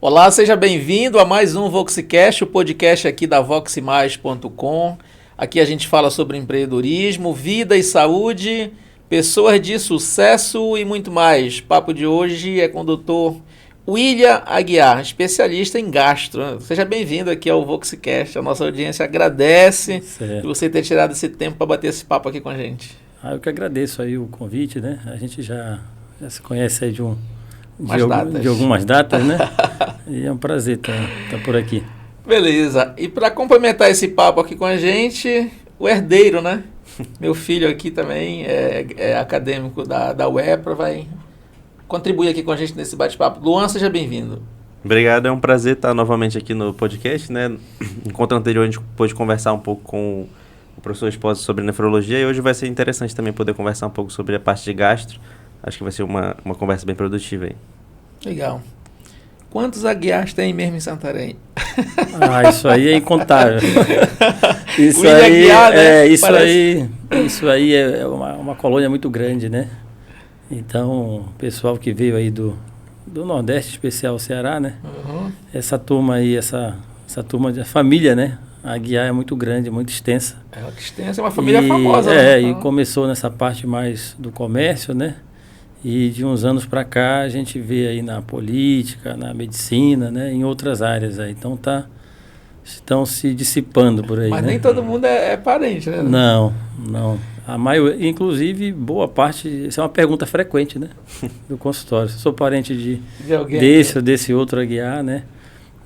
Olá, seja bem-vindo a mais um VoxiCast, o podcast aqui da voximais.com. Aqui a gente fala sobre empreendedorismo, vida e saúde, pessoas de sucesso e muito mais. O papo de hoje é com o Dr. William Aguiar, especialista em gastro. Seja bem-vindo aqui ao VoxiCast. A nossa audiência agradece por você ter tirado esse tempo para bater esse papo aqui com a gente. Eu que agradeço aí o convite, né? A gente já se conhece aí de algumas datas, né? E é um prazer estar por aqui. Beleza. E para complementar esse papo aqui com a gente, o herdeiro, né? Meu filho aqui também é acadêmico da UEPRA, vai contribuir aqui com a gente nesse bate-papo. Luan, seja bem-vindo. Obrigado, é um prazer estar novamente aqui no podcast, né? No encontro anterior a gente pôde conversar um pouco com o professor Espósito sobre nefrologia e hoje vai ser interessante também poder conversar um pouco sobre a parte de gastro. Acho que vai ser uma conversa bem produtiva aí. Legal. Quantos Aguiars tem mesmo em Santarém? Isso aí é incontável. Isso aí é uma colônia muito grande, né? Então, o pessoal que veio aí do Nordeste, especial Ceará, né? Uhum. Essa turma aí, essa turma de família, né? A Aguiar é muito grande, muito extensa. É uma família famosa. Né? E começou nessa parte mais do comércio, né? E de uns anos para cá a gente vê aí na política, na medicina, né? Em outras áreas aí. Então estão se dissipando por aí. Mas né? Nem todo mundo é parente, né? Não. A maioria, inclusive, boa parte, isso é uma pergunta frequente, né? Do consultório. Se eu sou parente de alguém, desse ou desse outro Aguiar, né?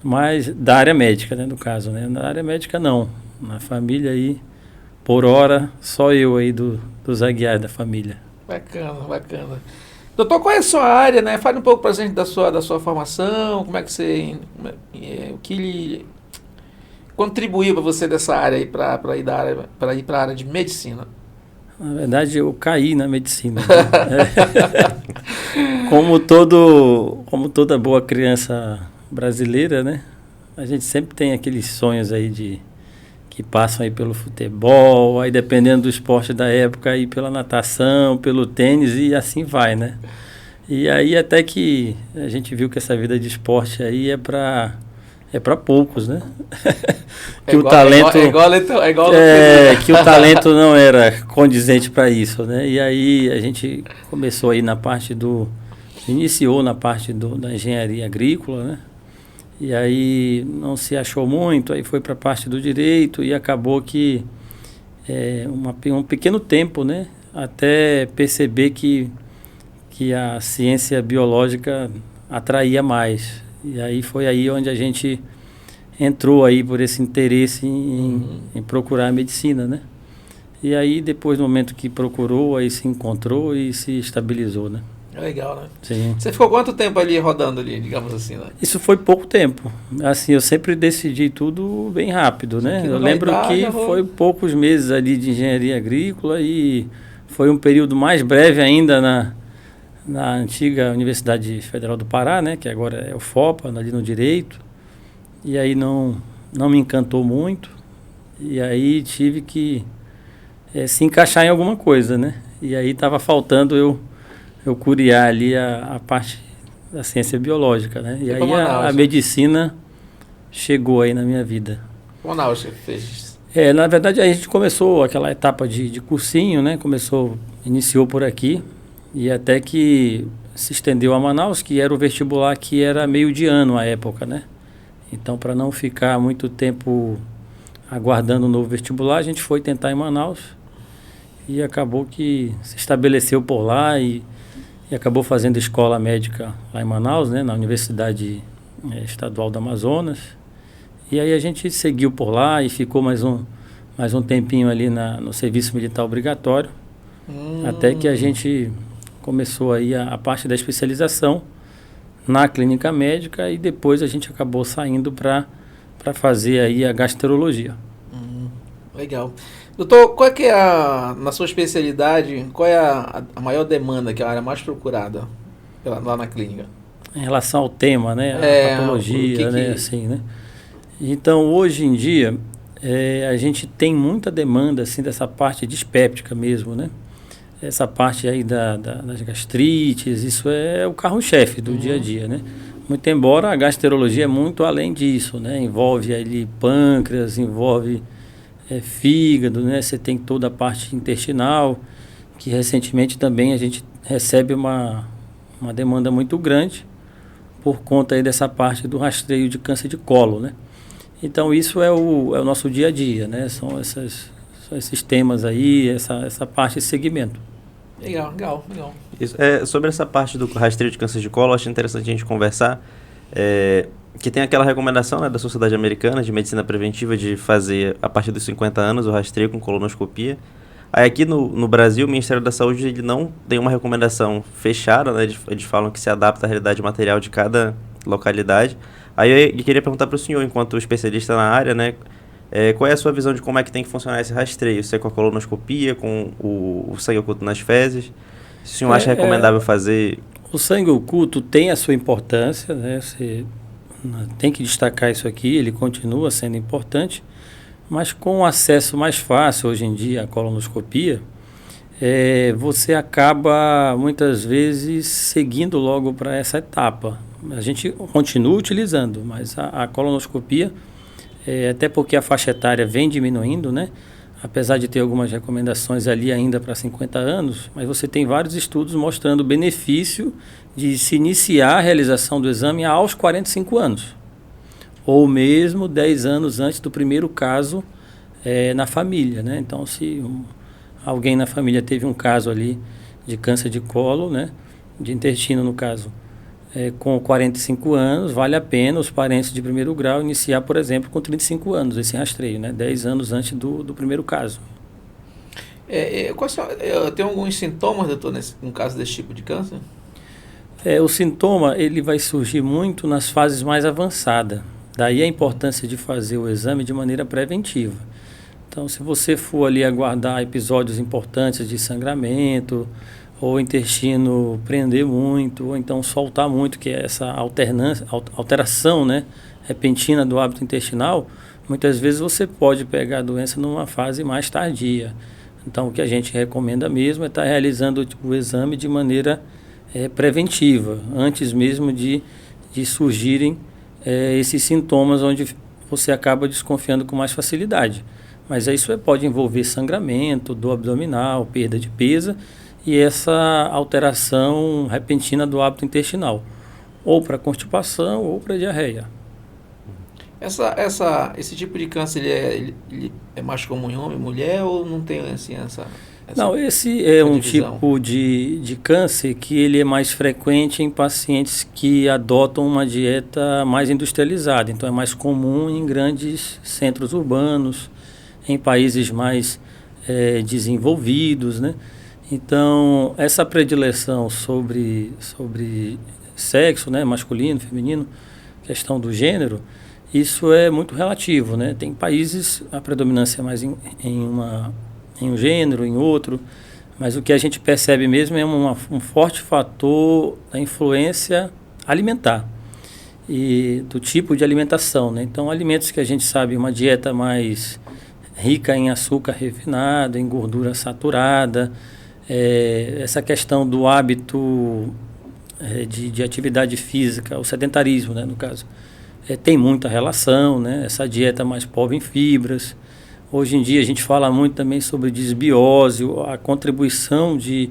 Mas da área médica, né? No caso, né? Na área médica, não. Na família aí, por hora, só eu aí dos Aguiar da família. Bacana. Doutor, qual é a sua área, né? Fale um pouco para a gente da sua formação, como é que você... o que lhe contribuiu para você dessa área aí, para ir para a área de medicina? Na verdade, eu caí na medicina. Né? Como toda boa criança brasileira, né? A gente sempre tem aqueles sonhos aí que passam aí pelo futebol, aí dependendo do esporte da época, aí pela natação, pelo tênis e assim vai, né? E aí até que a gente viu que essa vida de esporte aí é para poucos, né? Que o talento não era condizente para isso, né? E aí a gente começou aí iniciou na parte da engenharia agrícola, né? E aí não se achou muito, aí foi para a parte do direito e acabou que um pequeno tempo, né? Até perceber que a ciência biológica atraía mais. E aí foi aí onde a gente entrou aí por esse interesse em procurar a medicina, né? E aí depois do momento que procurou, aí se encontrou e se estabilizou, né? Legal, né? Sim. Você ficou quanto tempo ali rodando ali, digamos assim, né? Isso foi pouco tempo. Assim, eu sempre decidi tudo bem rápido, né? Eu lembro que foi poucos meses ali de engenharia agrícola e foi um período mais breve ainda na antiga Universidade Federal do Pará, né? Que agora é o FOPA, ali no Direito. E aí não me encantou muito. E aí tive que se encaixar em alguma coisa, né? E aí estava faltando eu curiar ali a parte da ciência biológica, né? E aí a medicina chegou aí na minha vida. Manaus você fez? Na verdade a gente começou aquela etapa de cursinho, né? Iniciou por aqui e até que se estendeu a Manaus, que era o vestibular que era meio de ano à época, né? Então, para não ficar muito tempo aguardando um novo vestibular, a gente foi tentar em Manaus e acabou que se estabeleceu por lá e acabou fazendo escola médica lá em Manaus, né, na Universidade Estadual do Amazonas. E aí a gente seguiu por lá e ficou mais um tempinho ali no serviço militar obrigatório, até que a gente começou aí a parte da especialização na clínica médica e depois a gente acabou saindo para fazer aí a gastrologia. Legal. Doutor, qual é que na sua especialidade, qual é a maior demanda, que é a área mais procurada lá na clínica? Em relação ao tema, né? A patologia, né? Assim, né? Então, hoje em dia, a gente tem muita demanda, assim, dessa parte dispéptica mesmo, né? Essa parte aí das gastrites, isso é o carro-chefe do dia a dia, né? Muito embora a gastroenterologia é muito além disso, né? Envolve ali pâncreas, envolve fígado, né? Você tem toda a parte intestinal, que recentemente também a gente recebe uma demanda muito grande por conta aí dessa parte do rastreio de câncer de colo, né? Então isso é o nosso dia a dia, né? São esses temas aí, essa parte, esse segmento. Legal. Isso, sobre essa parte do rastreio de câncer de colo, acho interessante a gente conversar, que tem aquela recomendação, né, da Sociedade Americana de Medicina Preventiva de fazer, a partir dos 50 anos, o rastreio com colonoscopia. Aí aqui no Brasil, o Ministério da Saúde ele não tem uma recomendação fechada, né? Eles falam que se adapta à realidade material de cada localidade. Aí eu queria perguntar para o senhor, enquanto especialista na área, né? Qual é a sua visão de como é que tem que funcionar esse rastreio? Se é com a colonoscopia, com o sangue oculto nas fezes? Se o senhor acha recomendável fazer... O sangue oculto tem a sua importância, né? Você tem que destacar isso aqui, ele continua sendo importante, mas com o acesso mais fácil hoje em dia à colonoscopia, você acaba muitas vezes seguindo logo para essa etapa. A gente continua utilizando, mas a colonoscopia, até porque a faixa etária vem diminuindo, né? Apesar de ter algumas recomendações ali ainda para 50 anos, mas você tem vários estudos mostrando o benefício de se iniciar a realização do exame aos 45 anos, ou mesmo 10 anos antes do primeiro caso na família, né? Então, se alguém na família teve um caso ali de câncer de colo, né? De intestino, no caso, com 45 anos, vale a pena os parentes de primeiro grau iniciar, por exemplo, com 35 anos, esse rastreio, né? 10 anos antes do primeiro caso. Tem alguns sintomas, doutor, no caso desse tipo de câncer? O sintoma ele vai surgir muito nas fases mais avançadas. Daí a importância de fazer o exame de maneira preventiva. Então, se você for ali aguardar episódios importantes de sangramento, ou o intestino prender muito, ou então soltar muito, que é essa alteração, né, repentina do hábito intestinal, muitas vezes você pode pegar a doença numa fase mais tardia. Então, o que a gente recomenda mesmo é estar realizando o exame de maneira preventiva, antes mesmo de surgirem esses sintomas onde você acaba desconfiando com mais facilidade. Mas isso pode envolver sangramento, dor abdominal, perda de peso e essa alteração repentina do hábito intestinal, ou para constipação ou para diarreia. Esse tipo de câncer ele é mais comum em homem e mulher, ou não tem assim essa não, esse é um divisão? tipo de câncer que ele é mais frequente em pacientes que adotam uma dieta mais industrializada. Então é mais comum em grandes centros urbanos, em países mais desenvolvidos, né? Então essa predileção sobre sexo, né, masculino, feminino, questão do gênero, isso é muito relativo, né? Tem países a predominância é mais em um gênero, em outro, mas o que a gente percebe mesmo é um forte fator da influência alimentar e do tipo de alimentação, né? Então, alimentos que a gente sabe, uma dieta mais rica em açúcar refinado, em gordura saturada, essa questão do hábito de atividade física, o sedentarismo, né, no caso, tem muita relação, né? Essa dieta mais pobre em fibras. Hoje em dia a gente fala muito também sobre desbiose, a contribuição de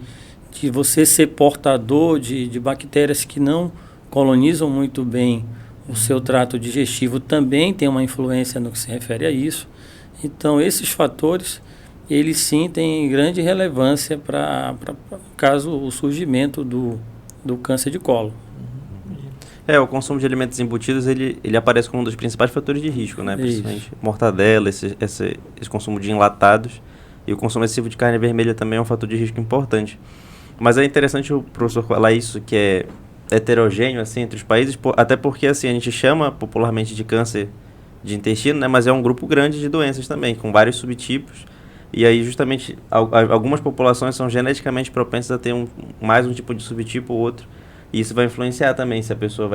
você ser portador de bactérias que não colonizam muito bem o seu trato digestivo, também tem uma influência no que se refere a isso. Então esses fatores, eles sim têm grande relevância para caso o surgimento do câncer de colo. O consumo de alimentos embutidos, ele aparece como um dos principais fatores de risco, né? Principalmente mortadela, esse consumo de enlatados, e o consumo excessivo de carne vermelha também é um fator de risco importante. Mas é interessante o professor falar isso, que é heterogêneo, assim, entre os países, até porque, assim, a gente chama popularmente de câncer de intestino, né? Mas é um grupo grande de doenças também, com vários subtipos, e aí, justamente, algumas populações são geneticamente propensas a ter mais um tipo de subtipo ou outro. E isso vai influenciar também se a pessoa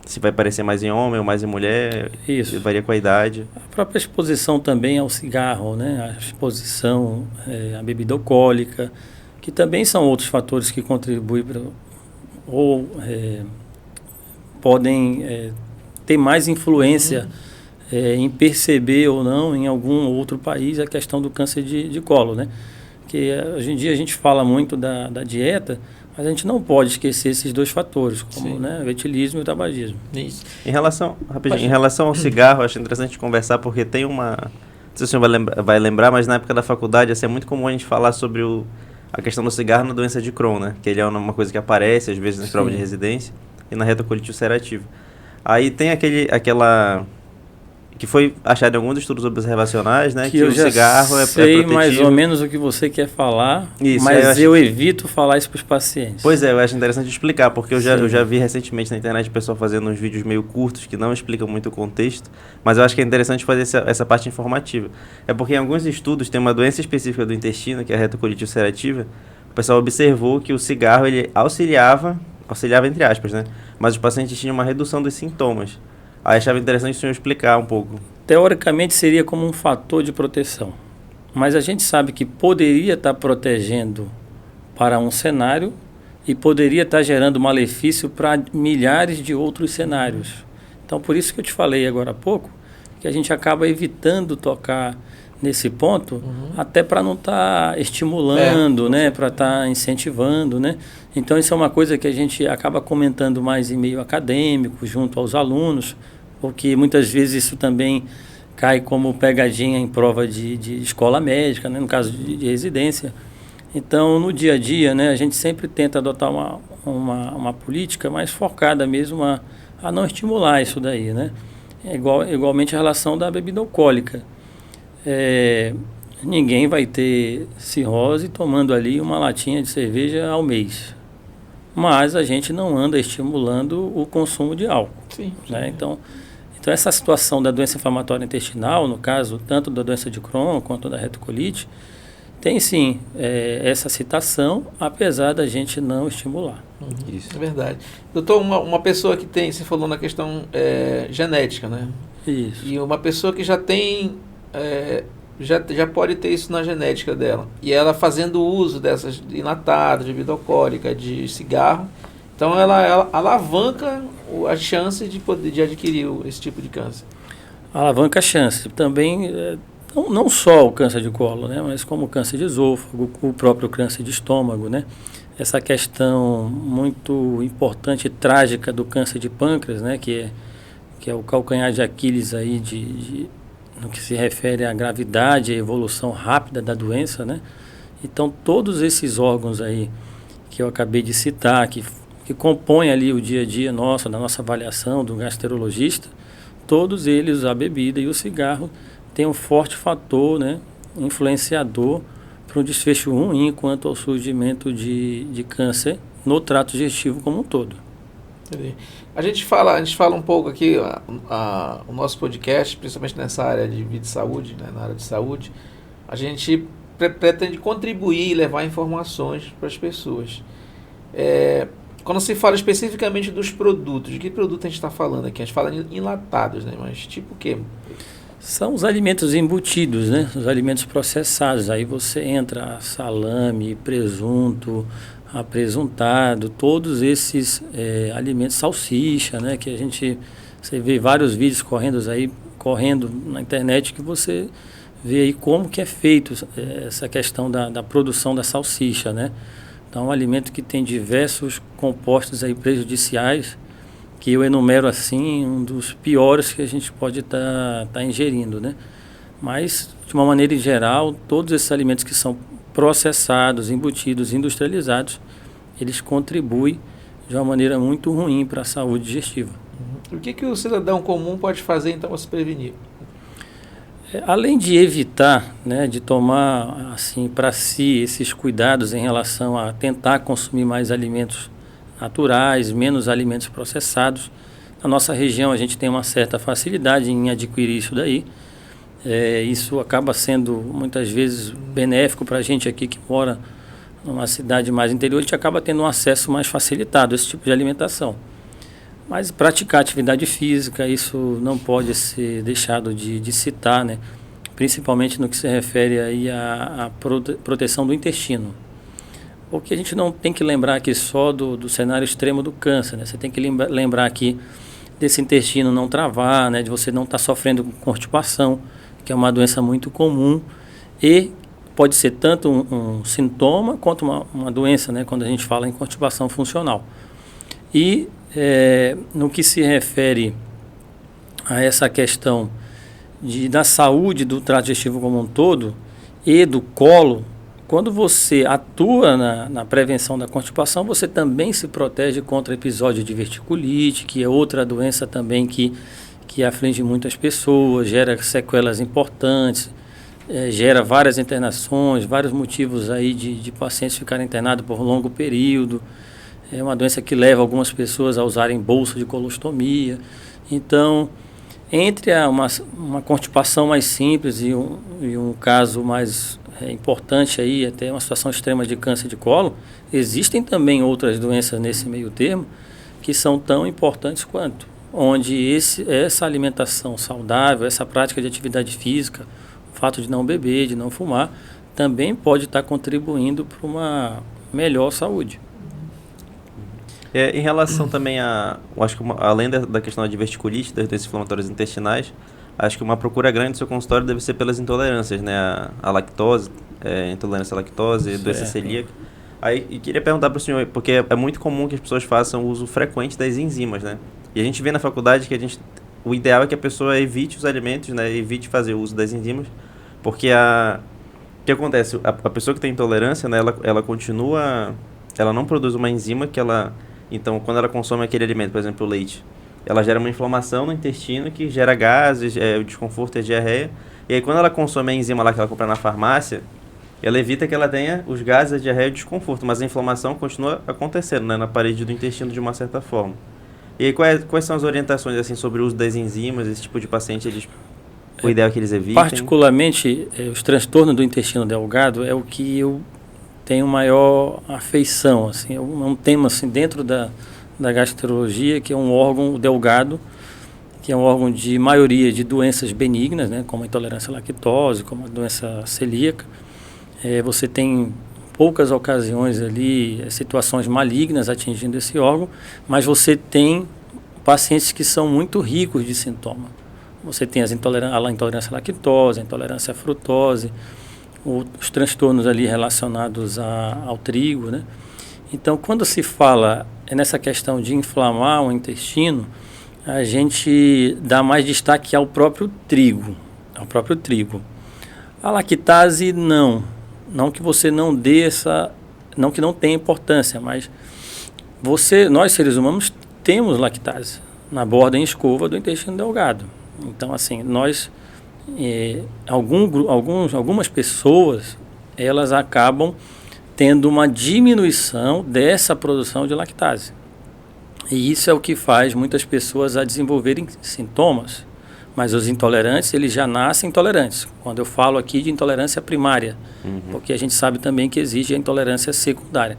se vai parecer mais em homem ou mais em mulher. Isso varia com a idade. A própria exposição também ao cigarro, né? A exposição à bebida alcoólica, que também são outros fatores que contribuem podem ter mais influência em perceber ou não em algum outro país a questão do câncer de colo, né? Que hoje em dia a gente fala muito da dieta, mas a gente não pode esquecer esses dois fatores, como né, o etilismo e o tabagismo. Isso. Em relação ao cigarro, acho interessante conversar, porque tem uma... Não sei se o senhor vai lembrar, mas na época da faculdade assim, é muito comum a gente falar sobre a questão do cigarro na doença de Crohn, né? Que ele é uma coisa que aparece, às vezes, nas provas de residência e na retocolite ulcerativa. Aí tem aquela... que foi achado em alguns estudos observacionais, né? Que o cigarro é sei protetivo. Mais ou menos o que você quer falar, isso, mas eu evito falar isso para os pacientes. Pois é, eu acho interessante explicar, porque eu já vi recentemente na internet o pessoal fazendo uns vídeos meio curtos que não explicam muito o contexto, mas eu acho que é interessante fazer essa parte informativa. É porque em alguns estudos tem uma doença específica do intestino, que é a retocolite ulcerativa, o pessoal observou que o cigarro ele auxiliava entre aspas, né? Mas os pacientes tinham uma redução dos sintomas. Aí achava interessante o senhor explicar um pouco. Teoricamente seria como um fator de proteção, mas a gente sabe que poderia estar protegendo para um cenário e poderia estar gerando malefício para milhares de outros cenários. Então, por isso que eu te falei agora há pouco, que a gente acaba evitando tocar nesse ponto, até para não estar estimulando, né, para estar incentivando, né. Então, isso é uma coisa que a gente acaba comentando mais em meio acadêmico, junto aos alunos, porque muitas vezes isso também cai como pegadinha em prova de escola médica, né, no caso de residência. Então, no dia a dia, né, a gente sempre tenta adotar uma política mais focada mesmo a não estimular isso daí, né. Igualmente a relação da bebida alcoólica. Ninguém vai ter cirrose tomando ali uma latinha de cerveja ao mês. Mas a gente não anda estimulando o consumo de álcool. Sim. Né? Então, essa situação da doença inflamatória intestinal, no caso, tanto da doença de Crohn quanto da retocolite, tem sim essa citação, apesar da gente não estimular. Isso. É verdade. Doutor, uma pessoa que tem, você falou na questão genética, né? Isso. E uma pessoa que já tem... já pode ter isso na genética dela. E ela fazendo uso dessas enlatadas, de bebida alcoólica, de cigarro, então ela alavanca a chance de adquirir esse tipo de câncer. Alavanca a chance. Também, não só o câncer de colo, né, mas como o câncer de esôfago, o próprio câncer de estômago, né? Essa questão muito importante e trágica do câncer de pâncreas, né, que é o calcanhar de Aquiles aí no que se refere à gravidade e à evolução rápida da doença, né? Então, todos esses órgãos aí que eu acabei de citar, que compõem ali o dia a dia nosso, da nossa avaliação do gastroenterologista, todos eles, a bebida e o cigarro, têm um forte fator, né, influenciador para um desfecho ruim quanto ao surgimento de câncer no trato digestivo como um todo. Entendi. A gente fala um pouco aqui, o nosso podcast, principalmente nessa área de vida e saúde, né, na área de saúde, a gente pretende contribuir e levar informações para as pessoas. Quando se fala especificamente dos produtos, de que produto a gente está falando aqui? A gente fala em enlatados, né? Mas tipo o quê? São os alimentos embutidos, né? Os alimentos processados. Aí você entra salame, presunto, apresuntado, todos esses alimentos, salsicha, né? Que você vê vários vídeos correndo na internet que você vê aí como que é feito essa questão da produção da salsicha, né? Então, é um alimento que tem diversos compostos aí prejudiciais, que eu enumero assim, um dos piores que a gente pode estar ingerindo, né? Mas, de uma maneira geral, todos esses alimentos que são processados, embutidos, industrializados, eles contribuem de uma maneira muito ruim para a saúde digestiva. O que o cidadão comum pode fazer, então, para se prevenir? Além de evitar, né, de tomar assim para si esses cuidados em relação a tentar consumir mais alimentos naturais, menos alimentos processados, na nossa região a gente tem uma certa facilidade em adquirir isso daí. Isso acaba sendo muitas vezes benéfico para a gente aqui que mora numa cidade mais interior, a gente acaba tendo um acesso mais facilitado a esse tipo de alimentação. Mas praticar atividade física, isso não pode ser deixado de citar, né? Principalmente no que se refere aí à proteção do intestino. Porque a gente não tem que lembrar aqui só do cenário extremo do câncer, né? Você tem que lembrar aqui desse intestino não travar, né? De você não estar sofrendo com constipação, que é uma doença muito comum e pode ser tanto um sintoma quanto uma doença, né? Quando a gente fala em constipação funcional. E no que se refere a essa questão da saúde do trato digestivo como um todo e do colo, quando você atua na prevenção da constipação, você também se protege contra episódios de diverticulite, que é outra doença também que aflige muitas pessoas, gera sequelas importantes, gera várias internações, vários motivos aí de pacientes ficarem internados por longo período. É uma doença que leva algumas pessoas a usarem bolsa de colostomia. Então, entre uma constipação mais simples e um caso mais importante aí, até uma situação extrema de câncer de colo, existem também outras doenças nesse meio termo que são tão importantes quanto, onde essa alimentação saudável, essa prática de atividade física, o fato de não beber, de não fumar, também pode estar contribuindo para uma melhor saúde. Em relação também acho que além da questão da diverticulite, das doenças inflamatórias intestinais, acho que uma procura grande do seu consultório deve ser pelas intolerâncias, né? A lactose, intolerância à lactose, doença celíaca. Aí, e queria perguntar para o senhor, porque é muito comum que as pessoas façam uso frequente das enzimas, né? E a gente vê na faculdade que o ideal é que a pessoa evite os alimentos, né? Evite fazer o uso das enzimas, porque o que acontece? A pessoa que tem intolerância, né? Ela continua, ela não produz uma enzima que ela... Então, quando ela consome aquele alimento, por exemplo, o leite, ela gera uma inflamação no intestino que gera gases, desconforto e diarreia. E aí, quando ela consome a enzima lá que ela compra na farmácia, ela evita que ela tenha os gases, a diarreia e o desconforto. Mas a inflamação continua acontecendo, né, na parede do intestino de uma certa forma. E aí, quais são as orientações assim, sobre o uso das enzimas? Esse tipo de paciente, o ideal é que eles evitem? Particularmente, os transtornos do intestino delgado é o que eu tenho maior afeição, assim, é um tema assim, dentro da gastroenterologia, que é um órgão delgado, que é um órgão de maioria de doenças benignas, né, como a intolerância à lactose, como a doença celíaca. Você tem poucas ocasiões ali, situações malignas atingindo esse órgão, mas você tem pacientes que são muito ricos de sintoma. Você tem a intolerância à lactose, a intolerância à frutose, os transtornos ali relacionados ao trigo, né? Então, quando se fala nessa questão de inflamar o intestino, a gente dá mais destaque ao próprio trigo, A lactase, não que você não dê não que não tenha importância, mas nós seres humanos temos lactase na borda em escova do intestino delgado. Então, assim, algumas pessoas, elas acabam tendo uma diminuição dessa produção de lactase. E isso é o que faz muitas pessoas a desenvolverem sintomas. Mas os intolerantes, eles já nascem intolerantes. Quando eu falo aqui de intolerância primária, porque a gente sabe também que existe a intolerância secundária.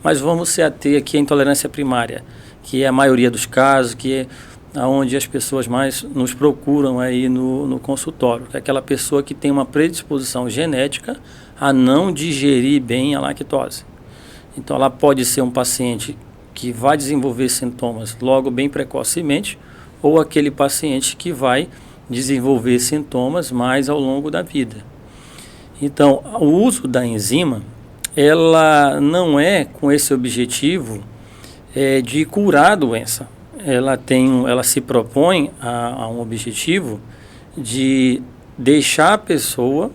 Mas vamos se ater aqui à intolerância primária, que é a maioria dos casos, que é onde as pessoas mais nos procuram aí no consultório, que é aquela pessoa que tem uma predisposição genética a não digerir bem a lactose. Então, ela pode ser um paciente que vai desenvolver sintomas logo bem precocemente, ou aquele paciente que vai desenvolver sintomas mais ao longo da vida. Então, o uso da enzima, ela não é com esse objetivo de curar a doença. Ela se propõe a um objetivo de deixar a pessoa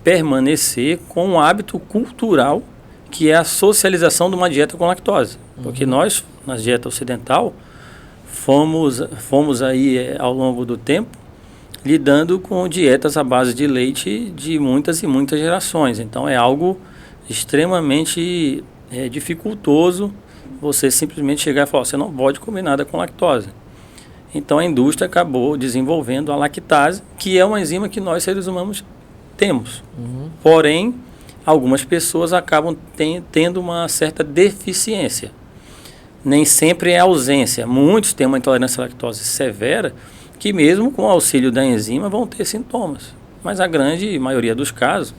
permanecer com um hábito cultural, que é a socialização de uma dieta com lactose. Porque nós, na dieta ocidental, fomos aí ao longo do tempo lidando com dietas à base de leite de muitas e muitas gerações. Então é algo extremamente dificultoso você simplesmente chegar e falar, você não pode comer nada com lactose. Então a indústria acabou desenvolvendo a lactase, que é uma enzima que nós seres humanos temos. Porém, algumas pessoas acabam tendo uma certa deficiência. Nem sempre é ausência. Muitos têm uma intolerância à lactose severa, que mesmo com o auxílio da enzima vão ter sintomas. Mas a grande maioria dos casos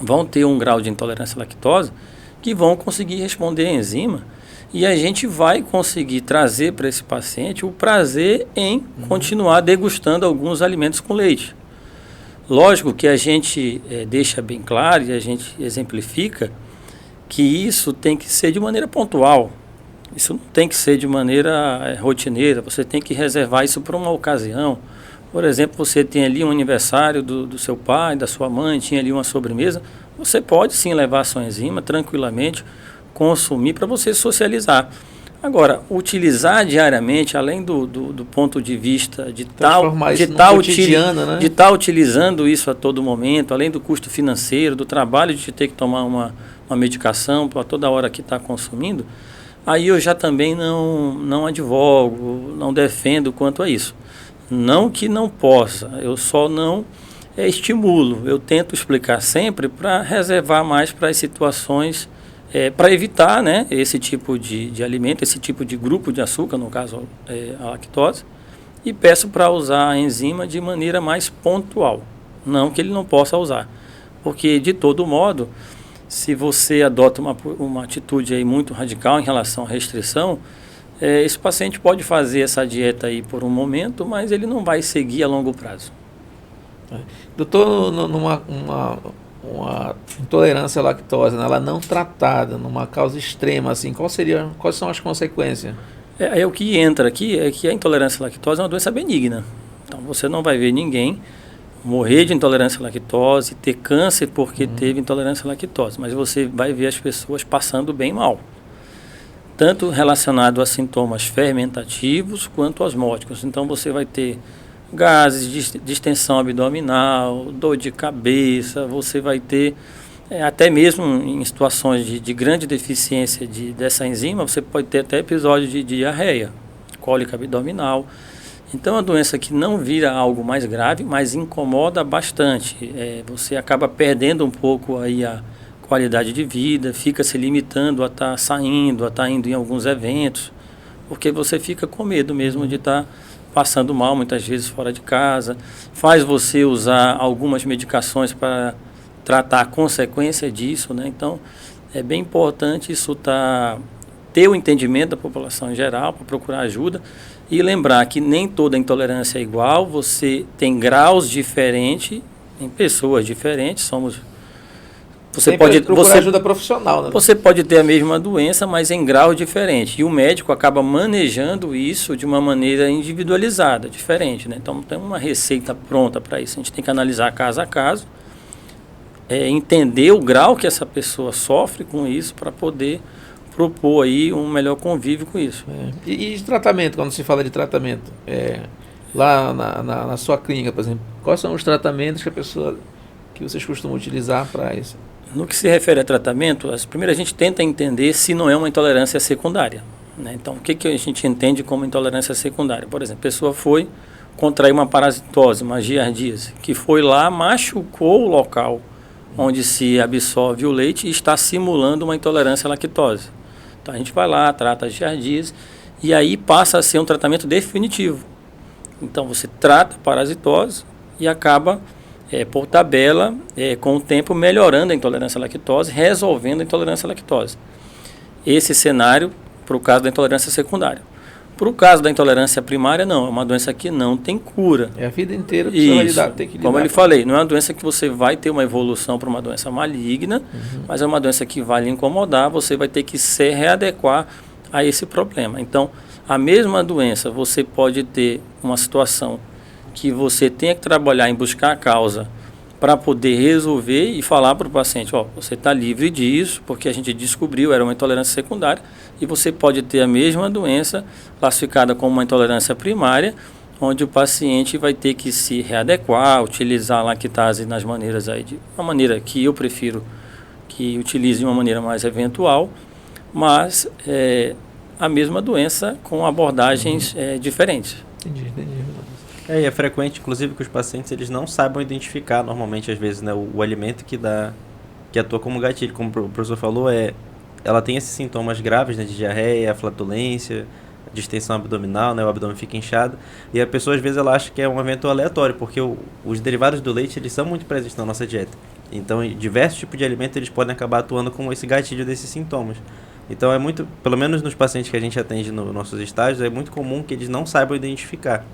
vão ter um grau de intolerância à lactose que vão conseguir responder a enzima e a gente vai conseguir trazer para esse paciente o prazer em continuar degustando alguns alimentos com leite. Lógico que a gente deixa bem claro e a gente exemplifica que isso tem que ser de maneira pontual. Isso não tem que ser de maneira rotineira. Você tem que reservar isso para uma ocasião. Por exemplo, você tem ali um aniversário do seu pai, da sua mãe, tinha ali uma sobremesa. Você pode sim levar a sua enzima tranquilamente, consumir para você socializar. Agora, utilizar diariamente, além do ponto de vista de estar utilizando isso a todo momento, além do custo financeiro, do trabalho de ter que tomar uma medicação para toda hora que está consumindo, aí eu já também não advogo, não defendo quanto a isso. Não que não possa, eu só não estimulo. Eu tento explicar sempre para reservar mais para as situações, para evitar, né, esse tipo de alimento, esse tipo de grupo de açúcar, no caso a lactose, e peço para usar a enzima de maneira mais pontual. Não que ele não possa usar, porque de todo modo, se você adota uma atitude aí muito radical em relação à restrição, esse paciente pode fazer essa dieta aí por um momento, mas ele não vai seguir a longo prazo. Doutor, uma intolerância à lactose, né, ela não tratada, numa causa extrema, assim, quais são as consequências? O que entra aqui é que a intolerância à lactose é uma doença benigna. Então você não vai ver ninguém morrer de intolerância à lactose, ter câncer porque teve intolerância à lactose, mas você vai ver as pessoas passando bem mal, tanto relacionado a sintomas fermentativos quanto osmóticos. Então você vai ter gases, distensão abdominal, dor de cabeça, você vai ter, até mesmo em situações de grande deficiência dessa enzima, você pode ter até episódio de diarreia, cólica abdominal. Então é uma doença que não vira algo mais grave, mas incomoda bastante. Você acaba perdendo um pouco aí a qualidade de vida, fica se limitando a estar saindo, a estar indo em alguns eventos, porque você fica com medo mesmo de estar passando mal, muitas vezes fora de casa. Faz você usar algumas medicações para tratar a consequência disso, né? Então é bem importante isso ter o entendimento da população em geral, para procurar ajuda. E lembrar que nem toda intolerância é igual, você tem graus diferentes em pessoas diferentes, você pode procurar ajuda profissional, né? Você pode ter a mesma doença, mas em grau diferente. E o médico acaba manejando isso de uma maneira individualizada, diferente, né? Então não tem uma receita pronta para isso. A gente tem que analisar caso a caso, entender o grau que essa pessoa sofre com isso para poder propor aí um melhor convívio com isso. E de tratamento, quando se fala de tratamento, lá na sua clínica, por exemplo, quais são os tratamentos que vocês costumam utilizar para isso? No que se refere a tratamento, primeiro a gente tenta entender se não é uma intolerância secundária, né? Então, o que a gente entende como intolerância secundária? Por exemplo, a pessoa foi contrair uma parasitose, uma giardíase, que foi lá, machucou o local onde se absorve o leite e está simulando uma intolerância à lactose. Então, a gente vai lá, trata a giardíase e aí passa a ser um tratamento definitivo. Então, você trata a parasitose e acaba, por tabela, com o tempo, melhorando a intolerância à lactose, resolvendo a intolerância à lactose. Esse cenário para o caso da intolerância secundária. Para o caso da intolerância primária, não. É uma doença que não tem cura. A vida inteira precisa ter que lidar. Como eu lhe falei, não é uma doença que você vai ter uma evolução para uma doença maligna, mas é uma doença que vai lhe incomodar, você vai ter que se readequar a esse problema. Então, a mesma doença, você pode ter uma situação que você tenha que trabalhar em buscar a causa para poder resolver e falar para o paciente, você está livre disso, porque a gente descobriu, era uma intolerância secundária, e você pode ter a mesma doença classificada como uma intolerância primária, onde o paciente vai ter que se readequar, utilizar a lactase nas maneiras aí, de uma maneira que eu prefiro que utilize de uma maneira mais eventual, mas a mesma doença com abordagens diferentes. Entendi. E é frequente, inclusive, que os pacientes eles não saibam identificar, normalmente, às vezes, né, o alimento que atua como gatilho. Como o professor falou, ela tem esses sintomas graves, né, de diarreia, flatulência, distensão abdominal, né, o abdômen fica inchado. E a pessoa, às vezes, ela acha que é um evento aleatório, porque os derivados do leite eles são muito presentes na nossa dieta. Então, em diversos tipos de alimentos, eles podem acabar atuando como esse gatilho desses sintomas. Então, é muito, pelo menos nos pacientes que a gente atende nos nossos estágios, é muito comum que eles não saibam identificar.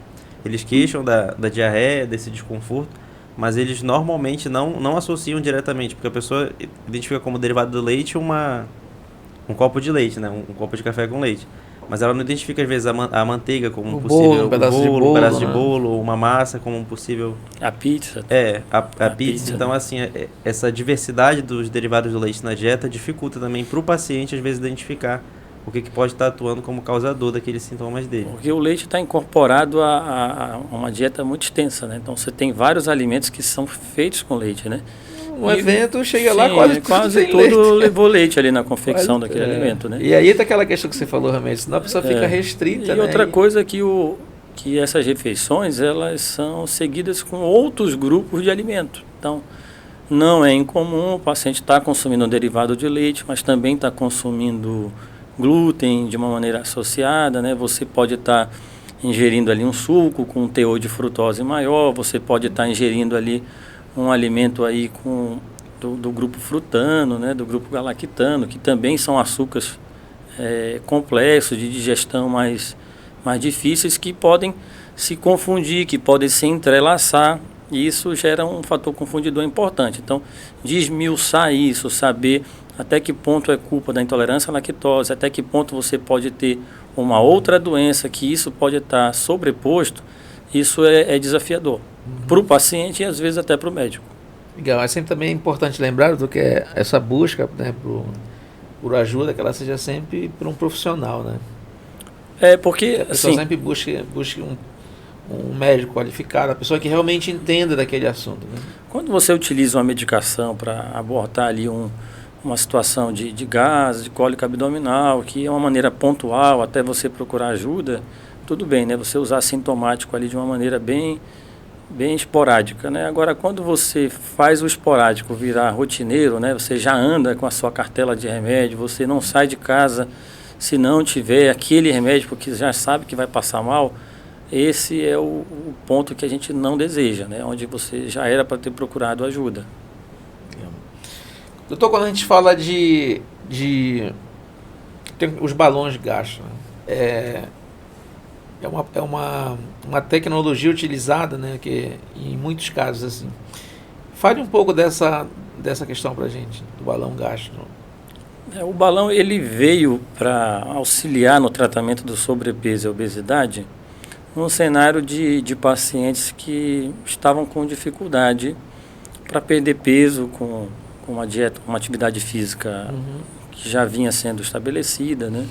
Eles queixam da diarreia, desse desconforto, mas eles normalmente não associam diretamente, porque a pessoa identifica como derivado do leite um copo de leite, né? Um copo de café com leite. Mas ela não identifica, às vezes, a manteiga como um possível um pedaço de bolo, ou uma massa como um possível... A pizza. A pizza. Então, assim, essa diversidade dos derivados do leite na dieta dificulta também para o paciente, às vezes, identificar o que pode estar atuando como causador daqueles sintomas dele. Porque o leite está incorporado a uma dieta muito extensa, né? Então, você tem vários alimentos que são feitos com leite, né? Um evento chega sim, lá, quase tudo leite. levou leite ali na confecção daquele alimento, né? E aí tá aquela questão que você falou, realmente, senão a pessoa fica restrita, e né? outra coisa é que essas refeições, elas são seguidas com outros grupos de alimento. Então, não é incomum o paciente estar consumindo um derivado de leite, mas também está consumindo glúten de uma maneira associada, né? Você pode estar ingerindo ali um suco com um teor de frutose maior, você pode estar ingerindo ali um alimento aí do grupo frutano, né, do grupo galactano, que também são açúcares complexos, de digestão mais difíceis, que podem se confundir, que podem se entrelaçar, e isso gera um fator confundidor importante. Então, desmiuçar isso, saber até que ponto é culpa da intolerância à lactose, até que ponto você pode ter uma outra doença, que isso pode estar sobreposto, isso é desafiador para o paciente e às vezes até para o médico. Legal, é sempre também importante lembrar do que é essa busca, né, por ajuda, que ela seja sempre por um profissional, né? Porque a pessoa assim, sempre busque um médico qualificado, a pessoa que realmente entenda daquele assunto, né? Quando você utiliza uma medicação para abordar ali uma situação de gás, de cólica abdominal, que é uma maneira pontual até você procurar ajuda, tudo bem, né? Você usar sintomático ali de uma maneira bem esporádica, né? Agora, quando você faz o esporádico virar rotineiro, né? Você já anda com a sua cartela de remédio, você não sai de casa se não tiver aquele remédio, porque já sabe que vai passar mal. Esse é o ponto que a gente não deseja, né? Onde você já era para ter procurado ajuda. Doutor, quando a gente fala de tem os balões gástricos, né? É uma tecnologia utilizada, né, que em muitos casos assim. Fale um pouco dessa questão para a gente, do balão gástrico. O balão ele veio para auxiliar no tratamento do sobrepeso e obesidade num cenário de pacientes que estavam com dificuldade para perder peso com uma dieta, uma atividade física que já vinha sendo estabelecida, né?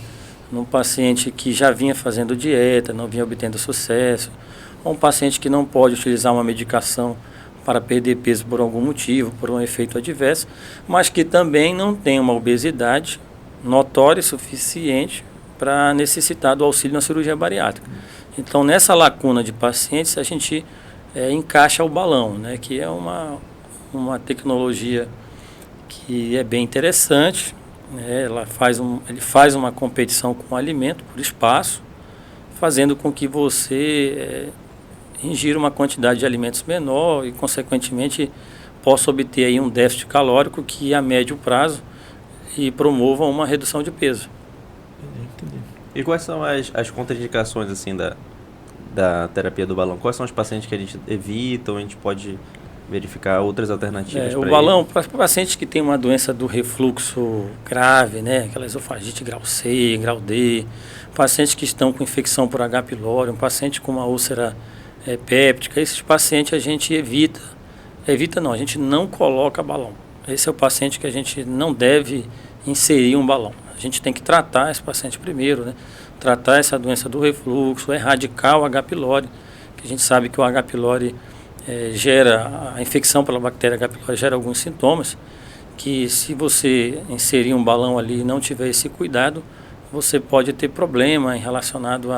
Num paciente que já vinha fazendo dieta, não vinha obtendo sucesso, ou um paciente que não pode utilizar uma medicação para perder peso por algum motivo, por um efeito adverso, mas que também não tem uma obesidade notória e suficiente para necessitar do auxílio na cirurgia bariátrica. Então, nessa lacuna de pacientes, a gente encaixa o balão, né, que é uma tecnologia que é bem interessante. Ele faz uma competição com o alimento por espaço, fazendo com que você ingira uma quantidade de alimentos menor e, consequentemente, possa obter aí um déficit calórico que, a médio prazo, e promova uma redução de peso. Entendi. E quais são as contraindicações assim, da terapia do balão? Quais são os pacientes que a gente evita ou a gente pode verificar outras alternativas? O balão, para pacientes que têm uma doença do refluxo grave, né, aquela esofagite grau C, grau D, pacientes que estão com infecção por H. pylori, um paciente com uma úlcera péptica, esses pacientes a gente a gente não coloca balão. Esse é o paciente que a gente não deve inserir um balão. A gente tem que tratar esse paciente primeiro, né? Tratar essa doença do refluxo, erradicar o H. pylori, que a gente sabe que o H. pylori gera, a infecção pela bactéria H. pylori gera alguns sintomas, que se você inserir um balão ali e não tiver esse cuidado, você pode ter problema relacionado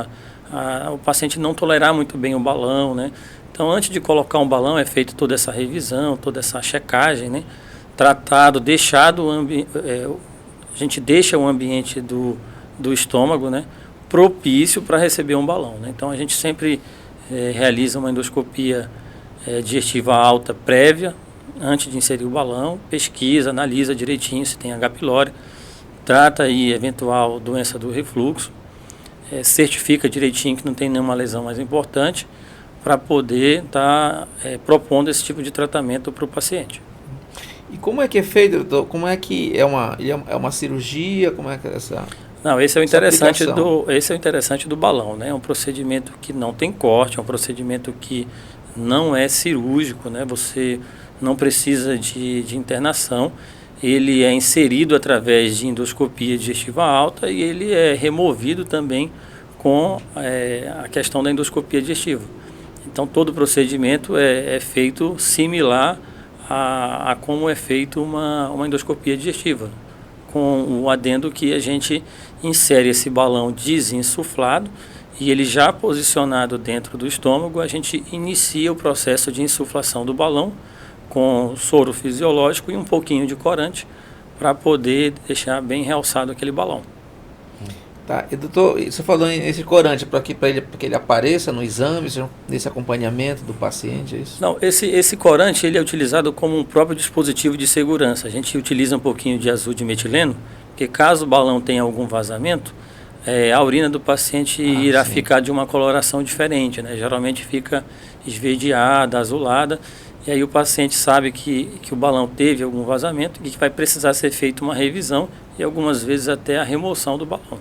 ao paciente não tolerar muito bem o balão, né? Então, antes de colocar um balão, é feita toda essa revisão, toda essa checagem, né? Tratado, deixado a gente deixa o ambiente do estômago, né, propício para receber um balão, né? Então, a gente sempre realiza uma endoscopia digestiva alta prévia antes de inserir o balão, pesquisa, analisa direitinho se tem H. pylori, trata aí eventual doença do refluxo, certifica direitinho que não tem nenhuma lesão mais importante para poder estar propondo esse tipo de tratamento para o paciente. E como é que é feito, doutor? Como é que é uma cirurgia? Como é que é essa? Não, esse é o interessante do balão, né? É um procedimento que não tem corte, é um procedimento que não é cirúrgico, né? Você não precisa de internação. Ele é inserido através de endoscopia digestiva alta e ele é removido também com a questão da endoscopia digestiva. Então, todo o procedimento é feito similar a como é feito uma endoscopia digestiva, com o adendo que a gente insere esse balão desinsuflado e ele já posicionado dentro do estômago, a gente inicia o processo de insuflação do balão com soro fisiológico e um pouquinho de corante para poder deixar bem realçado aquele balão. Tá, e doutor, você falou nesse corante para que ele apareça no exame, nesse acompanhamento do paciente, é isso? Não, esse corante ele é utilizado como um próprio dispositivo de segurança. A gente utiliza um pouquinho de azul de metileno, porque caso o balão tenha algum vazamento, a urina do paciente irá ficar de uma coloração diferente, né? Geralmente fica esverdeada, azulada, e aí o paciente sabe que o balão teve algum vazamento e que vai precisar ser feita uma revisão e algumas vezes até a remoção do balão.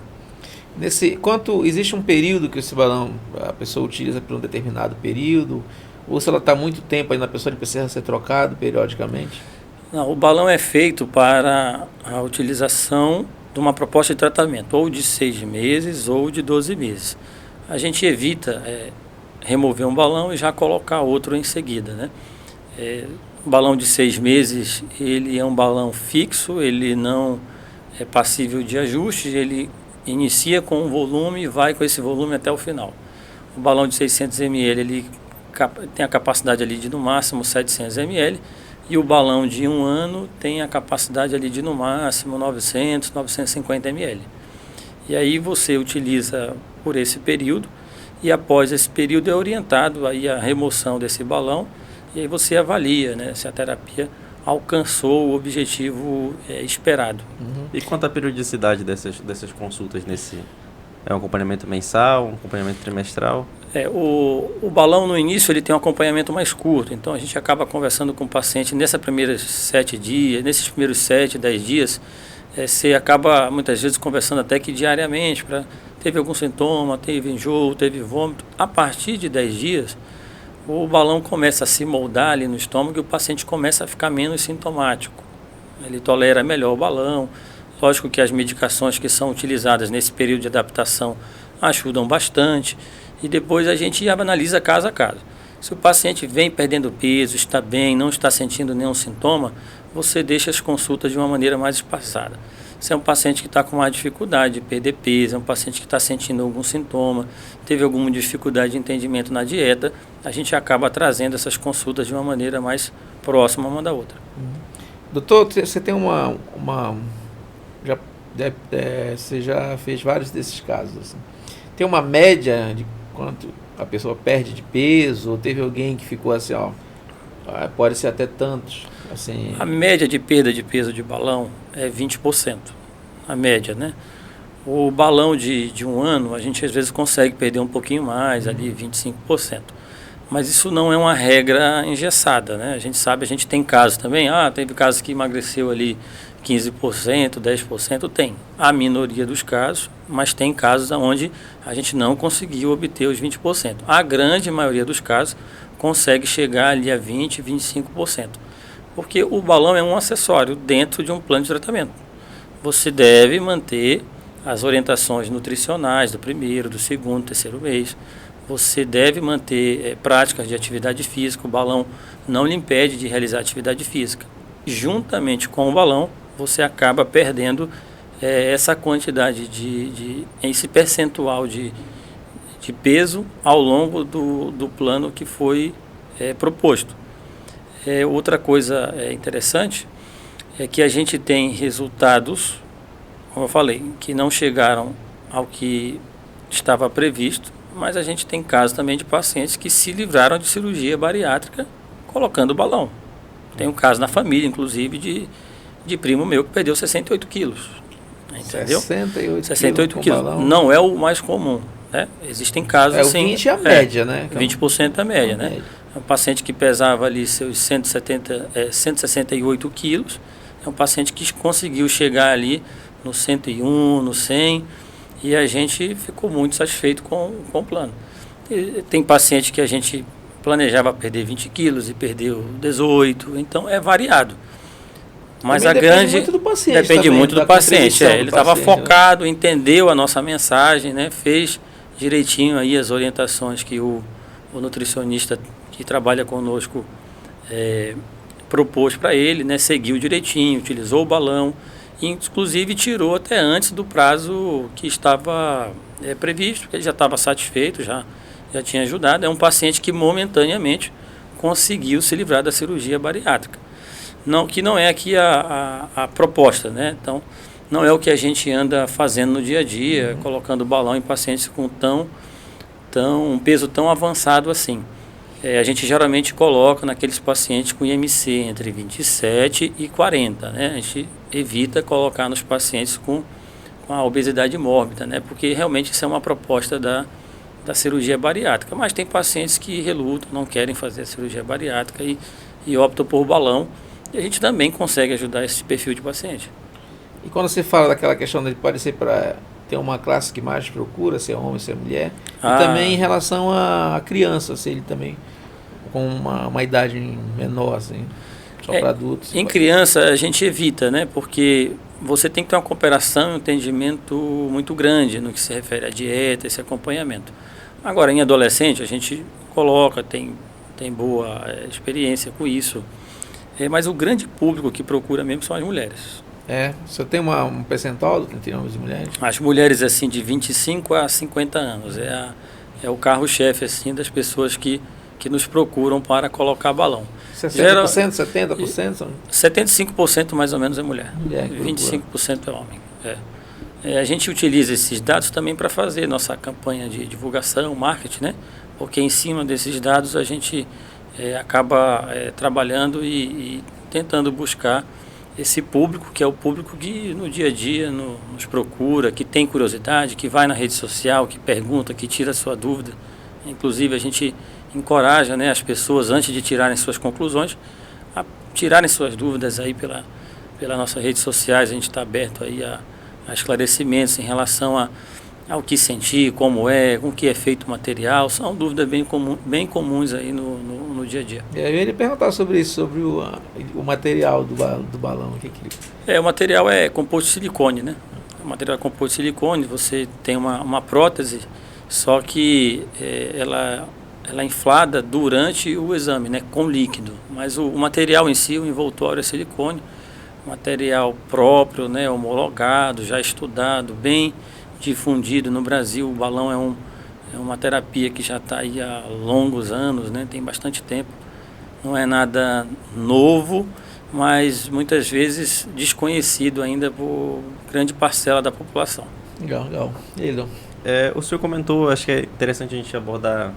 Existe um período que esse balão a pessoa utiliza por um determinado período, ou se ela está muito tempo aí na pessoa, ele precisa ser trocado periodicamente? Não, o balão é feito para a utilização de uma proposta de tratamento, ou de 6 meses ou de 12 meses. A gente evita remover um balão e já colocar outro em seguida, né? O balão de 6 meses, ele é um balão fixo, ele não é passível de ajuste, ele inicia com um volume e vai com esse volume até o final. O balão de 600 ml, ele tem a capacidade ali de no máximo 700 ml, e o balão de 1 ano tem a capacidade ali de no máximo 900, 950 ml. E aí você utiliza por esse período, e após esse período é orientado aí a remoção desse balão, e aí você avalia, né, se a terapia alcançou o objetivo esperado. E quanto à periodicidade dessas consultas é um acompanhamento mensal, um acompanhamento trimestral? O balão no início ele tem um acompanhamento mais curto, então a gente acaba conversando com o paciente nesses primeiros 7 dias, nesses primeiros 7, 10 dias, você acaba muitas vezes conversando até que diariamente, teve algum sintoma, teve enjoo, teve vômito. A partir de 10 dias, o balão começa a se moldar ali no estômago e o paciente começa a ficar menos sintomático. Ele tolera melhor o balão. Lógico que as medicações que são utilizadas nesse período de adaptação ajudam bastante. E depois a gente analisa caso a caso. Se o paciente vem perdendo peso, está bem, não está sentindo nenhum sintoma, você deixa as consultas de uma maneira mais espaçada. Se é um paciente que está com uma dificuldade de perder peso, é um paciente que está sentindo algum sintoma, teve alguma dificuldade de entendimento na dieta, a gente acaba trazendo essas consultas de uma maneira mais próxima uma da outra. Doutor, você tem você já fez vários desses casos, assim. Tem uma média de quanto a pessoa perde de peso, ou teve alguém que ficou assim, pode ser até tantos, assim... A média de perda de peso de balão é 20%, a média, né? O balão de 1 ano, a gente às vezes consegue perder um pouquinho mais, ali 25%. Mas isso não é uma regra engessada, né? A gente tem casos também, teve casos que emagreceu ali 15%, 10%, tem. A minoria dos casos, mas tem casos onde a gente não conseguiu obter os 20%. A grande maioria dos casos consegue chegar ali a 20%, 25%. Porque o balão é um acessório dentro de um plano de tratamento. Você deve manter as orientações nutricionais do primeiro, do segundo, terceiro mês. Você deve manter práticas de atividade física. O balão não lhe impede de realizar atividade física. Juntamente com o balão, você acaba perdendo essa quantidade esse percentual de peso ao longo do plano que foi proposto. Outra coisa interessante é que a gente tem resultados, como eu falei, que não chegaram ao que estava previsto, mas a gente tem casos também de pacientes que se livraram de cirurgia bariátrica colocando o balão. Tem um caso na família, inclusive, de primo meu que perdeu 68 quilos. Entendeu? 68 quilos. Não é o mais comum. Né? Existem casos assim. 20 é a média, né? 20% é a média, né? É um paciente que pesava ali seus 168 quilos. É um paciente que conseguiu chegar ali no 101, no 100. E a gente ficou muito satisfeito com o plano. E tem paciente que a gente planejava perder 20 quilos e perdeu 18. Então é variado. Mas também a grande muito do paciente depende também, muito do paciente. Ele estava focado, né? Entendeu a nossa mensagem, né? Fez direitinho aí as orientações que o nutricionista que trabalha conosco propôs para ele, né? Seguiu direitinho, utilizou o balão, e inclusive tirou até antes do prazo que estava previsto, porque ele já estava satisfeito, já tinha ajudado. É um paciente que momentaneamente conseguiu se livrar da cirurgia bariátrica. Que não é aqui a proposta, né? Então, não é o que a gente anda fazendo no dia a dia, colocando balão em pacientes com um peso tão avançado assim. A gente geralmente coloca naqueles pacientes com IMC entre 27 e 40, né? A gente evita colocar nos pacientes com a obesidade mórbida, né? Porque realmente isso é uma proposta da cirurgia bariátrica. Mas tem pacientes que relutam, não querem fazer a cirurgia bariátrica e optam por balão. E a gente também consegue ajudar esse perfil de paciente. E quando você fala daquela questão de pode ser para ter uma classe que mais procura, se é homem, se é mulher, e também em relação à criança, se ele também com uma idade menor, assim, só para adultos. Em criança a gente evita, né? Porque você tem que ter uma cooperação e um entendimento muito grande no que se refere à dieta, esse acompanhamento. Agora, em adolescente, a gente coloca, tem boa experiência com isso. Mas o grande público que procura mesmo são as mulheres. Você tem um percentual entre homens e mulheres? As mulheres, assim, de 25 a 50 anos. É o carro-chefe, assim, das pessoas que nos procuram para colocar balão. 60%, 70%? 75% mais ou menos é mulher. 25% é homem. A gente utiliza esses dados também para fazer nossa campanha de divulgação, marketing, né? Porque em cima desses dados a gente acaba trabalhando e tentando buscar esse público, que é o público que no dia a dia nos procura, que tem curiosidade, que vai na rede social, que pergunta, que tira a sua dúvida. Inclusive a gente encoraja, né, as pessoas, antes de tirarem suas conclusões, a tirarem suas dúvidas aí pelas nossas redes sociais. A gente está aberto aí a esclarecimentos em relação ao que sentir, como com que é feito o material. São dúvidas bem comuns aí no dia a dia. Eu ia lhe perguntar sobre isso, sobre o material do balão. O material é composto de silicone, né? O material é composto de silicone, você tem uma prótese, só que ela é inflada durante o exame, né, com líquido. Mas o material em si, o envoltório é silicone, material próprio, né, homologado, já estudado, bem difundido no Brasil. O balão é uma terapia que já está aí há longos anos, né? Tem bastante tempo. Não é nada novo, mas muitas vezes desconhecido ainda por grande parcela da população. Legal. E aí, Dom? O senhor comentou, acho que é interessante a gente abordar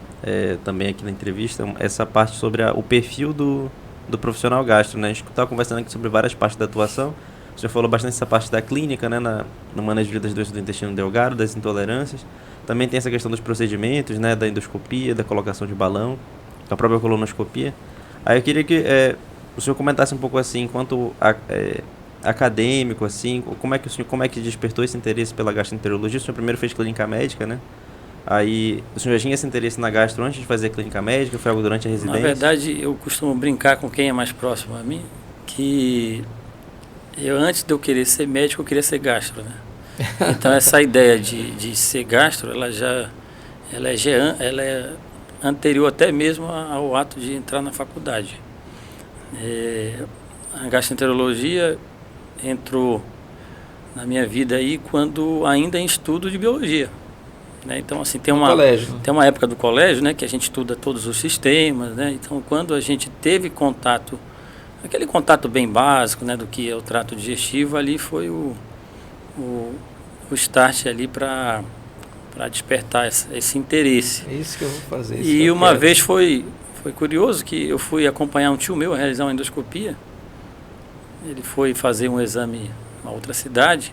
também aqui na entrevista, essa parte sobre o perfil do profissional gastro, né? A gente estava conversando aqui sobre várias partes da atuação. Você já falou bastante essa parte da clínica, né, no manejo das doenças do intestino delgado, das intolerâncias. Também tem essa questão dos procedimentos, né, da endoscopia, da colocação de balão, da própria colonoscopia. Aí eu queria que o senhor comentasse um pouco assim, enquanto acadêmico, assim, como é que despertou esse interesse pela gastroenterologia? O senhor primeiro fez clínica médica, né? Aí o senhor já tinha esse interesse na gastro antes de fazer clínica médica? Foi algo durante a residência? Na verdade, eu costumo brincar com quem é mais próximo a mim, que antes de eu querer ser médico, eu queria ser gastro, né? Então essa ideia de ser gastro, ela é anterior até mesmo ao ato de entrar na faculdade. A gastroenterologia entrou na minha vida aí quando ainda em estudo de biologia, né? Então assim, tem uma época do colégio, né, que a gente estuda todos os sistemas, né? Então quando a gente teve contato, aquele contato bem básico, né, do que é o trato digestivo, ali foi o start ali para despertar esse interesse. É isso que eu vou fazer. E uma vez foi Foi curioso que eu fui acompanhar um tio meu a realizar uma endoscopia. Ele foi fazer um exame em uma outra cidade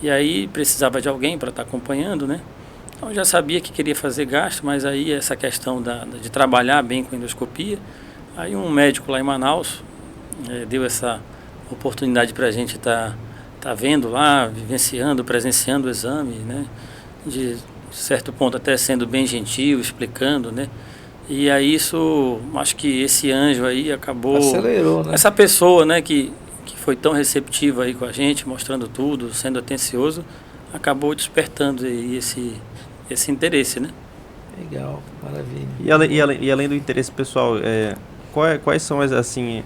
e aí precisava de alguém para estar acompanhando, né? Então eu já sabia que queria fazer gastro, mas aí essa questão de trabalhar bem com endoscopia, aí um médico lá em Manaus deu essa oportunidade para a gente estar vendo lá, vivenciando, presenciando o exame, né? De certo ponto até sendo bem gentil, explicando, né? E aí isso, acho que esse anjo aí acabou... Acelerou, né? Essa pessoa, né, que foi tão receptiva aí com a gente, mostrando tudo, sendo atencioso, acabou despertando aí esse interesse, né? Legal, maravilha. E além do interesse pessoal, quais são, assim,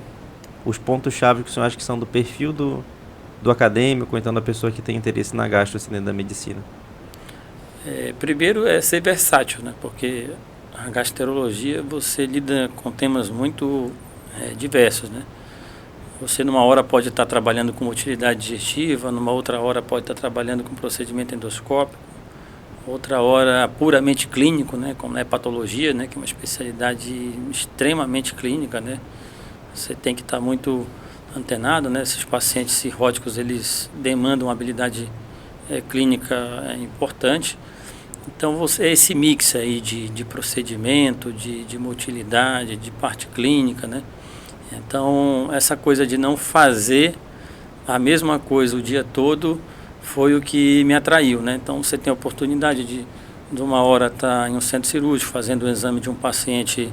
os pontos-chave que o senhor acha que são do perfil do acadêmico, ou então da pessoa que tem interesse na gastro, assim, dentro da medicina? Primeiro é ser versátil, né? Porque a gastroenterologia, você lida com temas muito diversos, né? Você numa hora pode estar trabalhando com motilidade digestiva, numa outra hora pode estar trabalhando com procedimento endoscópico, outra hora puramente clínico, né? Como é patologia, né? Que é uma especialidade extremamente clínica, né? Você tem que estar muito antenado, né? Esses pacientes cirróticos, eles demandam uma habilidade clínica importante. Então, esse mix aí de procedimento, de motilidade, de parte clínica, né? Então, essa coisa de não fazer a mesma coisa o dia todo foi o que me atraiu, né? Então, você tem a oportunidade de uma hora estar em um centro cirúrgico fazendo um exame de um paciente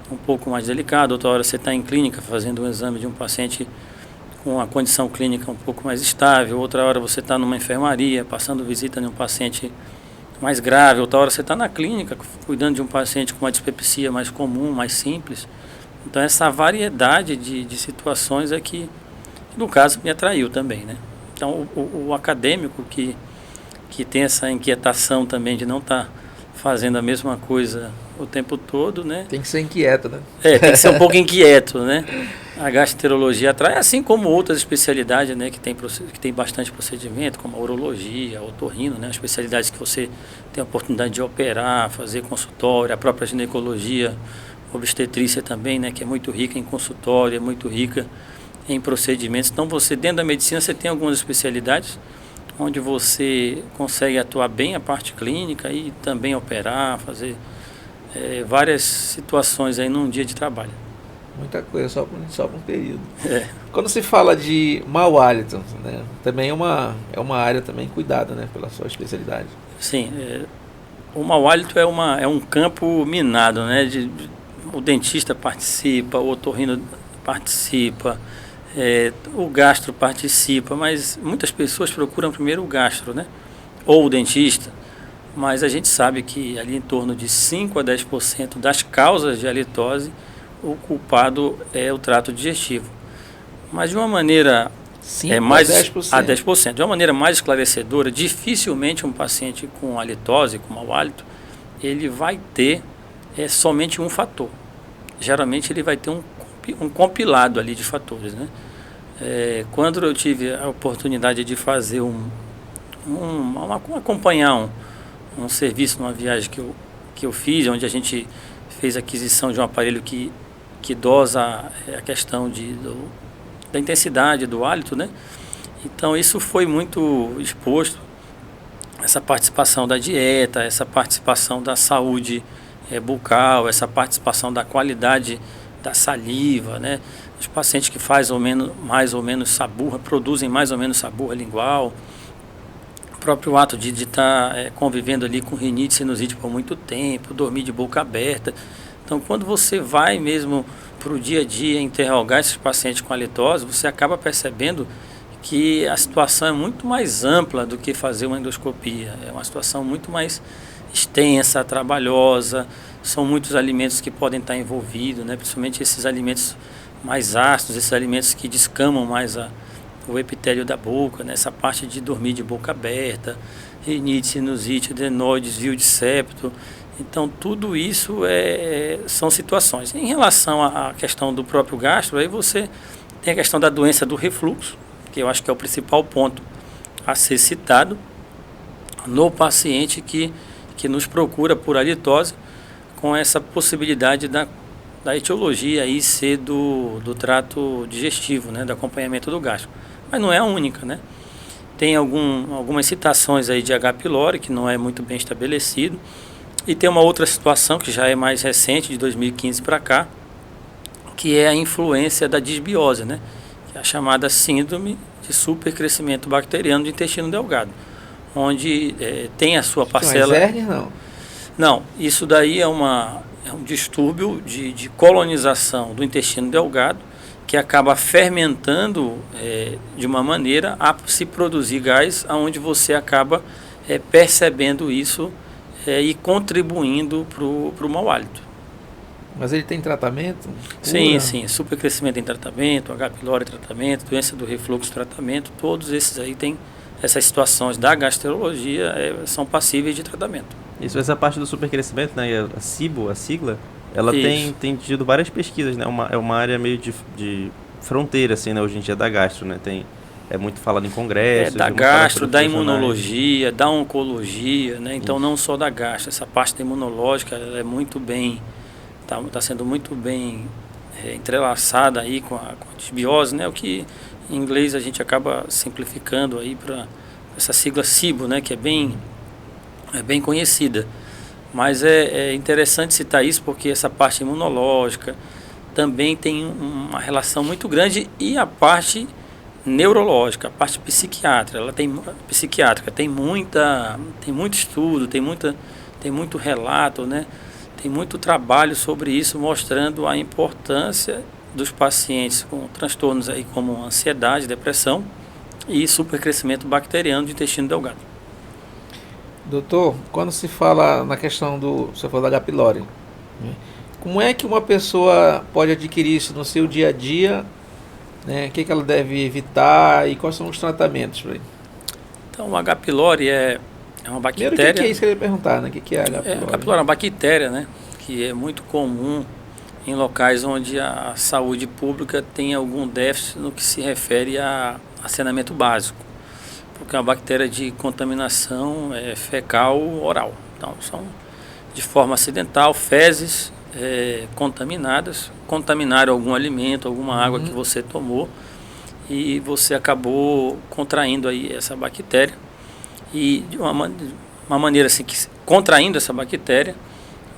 um pouco mais delicado, outra hora você está em clínica fazendo um exame de um paciente com a condição clínica um pouco mais estável, outra hora você está numa enfermaria passando visita de um paciente mais grave, outra hora você está na clínica cuidando de um paciente com uma dispepsia mais comum, mais simples. Então essa variedade de situações é que no caso me atraiu também, né? Então o acadêmico que tem essa inquietação também de não estar fazendo a mesma coisa o tempo todo, né? Tem que ser inquieto, né? Tem que ser um pouco inquieto, né? A gastroenterologia atrai, assim como outras especialidades, né, que tem bastante procedimento, como a urologia, a otorrino, né, especialidades que você tem a oportunidade de operar, fazer consultório, a própria ginecologia, obstetrícia também, né, que é muito rica em consultório, é muito rica em procedimentos. Então, você dentro da medicina, você tem algumas especialidades onde você consegue atuar bem a parte clínica e também operar, fazer várias situações aí num dia de trabalho. Muita coisa, só por um período. Quando se fala de mau hálito, né, também é uma área também cuidada, né, pela sua especialidade. Sim, o mau hálito é um campo minado, né? O dentista participa, o otorrino participa, o gastro participa, mas muitas pessoas procuram primeiro o gastro, né? Ou o dentista. Mas a gente sabe que ali em torno de 5 a 10% das causas de halitose, o culpado é o trato digestivo. Mas de uma maneira 5 mais a 10%. a 10%, de uma maneira mais esclarecedora, dificilmente um paciente com halitose, com mau hálito, ele vai ter somente um fator. Geralmente ele vai ter um compilado ali de fatores, né? Quando eu tive a oportunidade de fazer acompanhar um serviço numa viagem que eu fiz, onde a gente fez a aquisição de um aparelho que dosa a questão da intensidade do hálito, né? Então isso foi muito exposto, essa participação da dieta, essa participação da saúde bucal, essa participação da qualidade da saliva, né? Os pacientes que mais ou menos saburra, produzem mais ou menos saburra lingual, o próprio ato de estar convivendo ali com rinite, sinusite por muito tempo, dormir de boca aberta. Então, quando você vai mesmo para o dia a dia interrogar esses pacientes com halitose, você acaba percebendo que a situação é muito mais ampla do que fazer uma endoscopia. É uma situação muito mais extensa, trabalhosa, são muitos alimentos que podem estar envolvidos, né? Principalmente esses alimentos mais ácidos, esses alimentos que descamam mais o epitélio da boca, né? Essa parte de dormir de boca aberta, rinite, sinusite, adenoide, desvio de septo. Então, tudo isso são situações. Em relação à questão do próprio gastro, aí você tem a questão da doença do refluxo, que eu acho que é o principal ponto a ser citado no paciente que nos procura por halitose, com essa possibilidade da etiologia aí ser do trato digestivo, né, do acompanhamento do gástrico. Mas não é a única, né? Tem algumas citações aí de H. pylori, que não é muito bem estabelecido. E tem uma outra situação que já é mais recente, de 2015 para cá, que é a influência da disbiose, né? Que é a chamada síndrome de supercrescimento bacteriano do intestino delgado, onde tem a sua parcela... Mas hérnia, não? Não, isso daí é um distúrbio de colonização do intestino delgado, que acaba fermentando de uma maneira a se produzir gás, onde você acaba percebendo isso e contribuindo para o mau hálito. Mas ele tem tratamento? Sim, sim. Supercrescimento em tratamento, H. pylori tratamento, doença do refluxo tratamento, todos esses aí têm essas situações da gastroenterologia, são passíveis de tratamento. Isso, essa parte do supercrescimento, né, a SIBO, a sigla, ela tem tido várias pesquisas, né, é uma área meio de fronteira, assim, né, hoje em dia da gastro, né, é muito falado em congressos. Da gastro, da imunologia, da oncologia, né, então não só da gastro, essa parte da imunológica ela é muito bem, está sendo muito bem entrelaçada aí com a disbiose, né, o que em inglês a gente acaba simplificando aí para essa sigla SIBO, né, que é bem conhecida. Mas é interessante citar isso porque essa parte imunológica também tem uma relação muito grande, e a parte neurológica, a parte psiquiátrica, tem muito estudo, tem muito relato, né? Tem muito trabalho sobre isso, mostrando a importância dos pacientes com transtornos aí como ansiedade, depressão e supercrescimento bacteriano do intestino delgado. Doutor, quando se fala na questão você falou da H. pylori, né? Como é que uma pessoa pode adquirir isso no seu dia a dia, né? O que ela deve evitar e quais são os tratamentos para ele? Então, o H. pylori é uma bactéria... Primeiro, o que é isso que eu ia perguntar, né? O que é H. pylori? A H. pylori é uma bactéria, né? Que é muito comum em locais onde a saúde pública tem algum déficit no que se refere a saneamento básico, porque é uma bactéria de contaminação fecal oral. Então, são de forma acidental, fezes contaminaram algum alimento, alguma água que você tomou, e você acabou contraindo aí essa bactéria. E de uma maneira assim, que contraindo essa bactéria,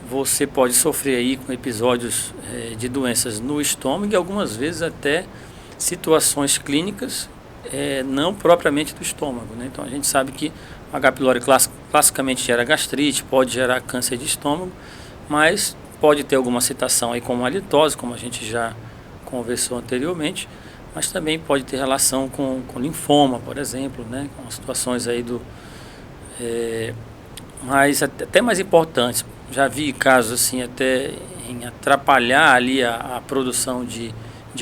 você pode sofrer aí com episódios de doenças no estômago e algumas vezes até situações clínicas não propriamente do estômago, né? Então a gente sabe que o H. pylori classicamente gera gastrite, pode gerar câncer de estômago, mas pode ter alguma situação aí como halitose, como a gente já conversou anteriormente, mas também pode ter relação com linfoma, por exemplo, né? Com situações aí mas até mais importantes. Já vi casos assim até em atrapalhar ali a produção de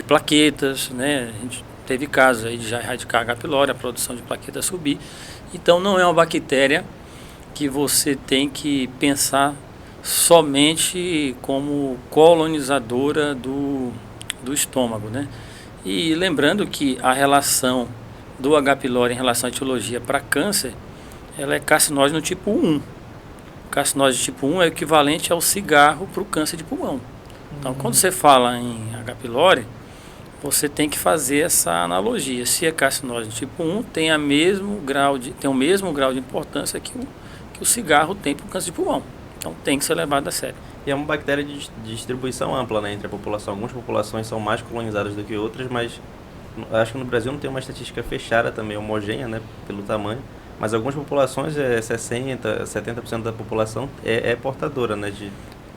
plaquetas, né? A gente teve casos aí de já erradicar H. pylori, a produção de plaquetas subir. Então não é uma bactéria que você tem que pensar somente como colonizadora do estômago, né? E lembrando que a relação do H. pylori em relação à etiologia para câncer, ela é carcinógeno tipo 1. O carcinógeno tipo 1 é equivalente ao cigarro para o câncer de pulmão. Então, quando você fala em H. pylori, você tem que fazer essa analogia. Se é carcinógeno tipo 1, tem o mesmo grau de importância que o cigarro tem para o câncer de pulmão. Então, tem que ser levado a sério. E é uma bactéria de distribuição ampla, né, entre a população. Algumas populações são mais colonizadas do que outras, mas acho que no Brasil não tem uma estatística fechada também, homogênea, né, pelo tamanho. Mas algumas populações, 60%, 70% da população é portadora, né?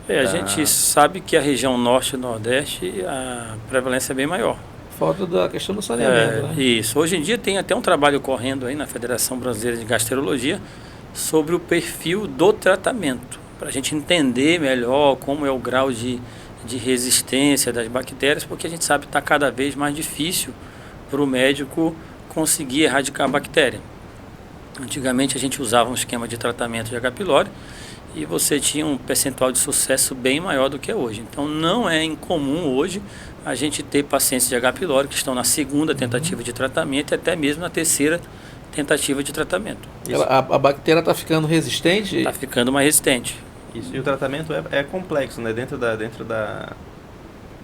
A gente sabe que a região norte e nordeste, a prevalência é bem maior. Falta da questão do saneamento, né? Isso. Hoje em dia tem até um trabalho correndo aí na Federação Brasileira de Gastroenterologia sobre o perfil do tratamento, para a gente entender melhor como é o grau de resistência das bactérias, porque a gente sabe que está cada vez mais difícil para o médico conseguir erradicar a bactéria. Antigamente a gente usava um esquema de tratamento de H. pylori e você tinha um percentual de sucesso bem maior do que é hoje. Então não é incomum hoje a gente ter pacientes de H. pylori que estão na segunda tentativa de tratamento e até mesmo na terceira tentativa de tratamento. A bactéria está ficando resistente? Está ficando mais resistente. Isso. E o tratamento é complexo, né? Dentro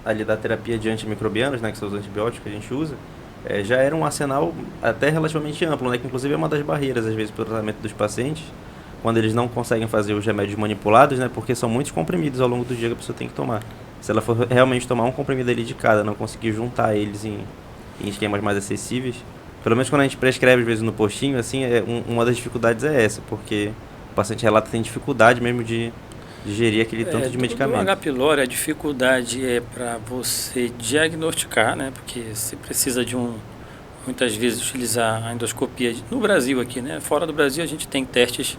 ali da terapia de antimicrobianos, né, que são os antibióticos que a gente usa, já era um arsenal até relativamente amplo, né, que inclusive é uma das barreiras, às vezes, para o tratamento dos pacientes, quando eles não conseguem fazer os remédios manipulados, né, porque são muitos comprimidos ao longo do dia que a pessoa tem que tomar. Se ela for realmente tomar um comprimido ali de cada, não conseguir juntar eles em esquemas mais acessíveis, pelo menos quando a gente prescreve, às vezes, no postinho, assim, uma das dificuldades é essa, porque o paciente relata que tem dificuldade mesmo de digerir aquele tanto de medicamento. No H. pylori, a dificuldade é para você diagnosticar, né? Porque você precisa muitas vezes, utilizar a endoscopia no Brasil aqui, né? Fora do Brasil, a gente tem testes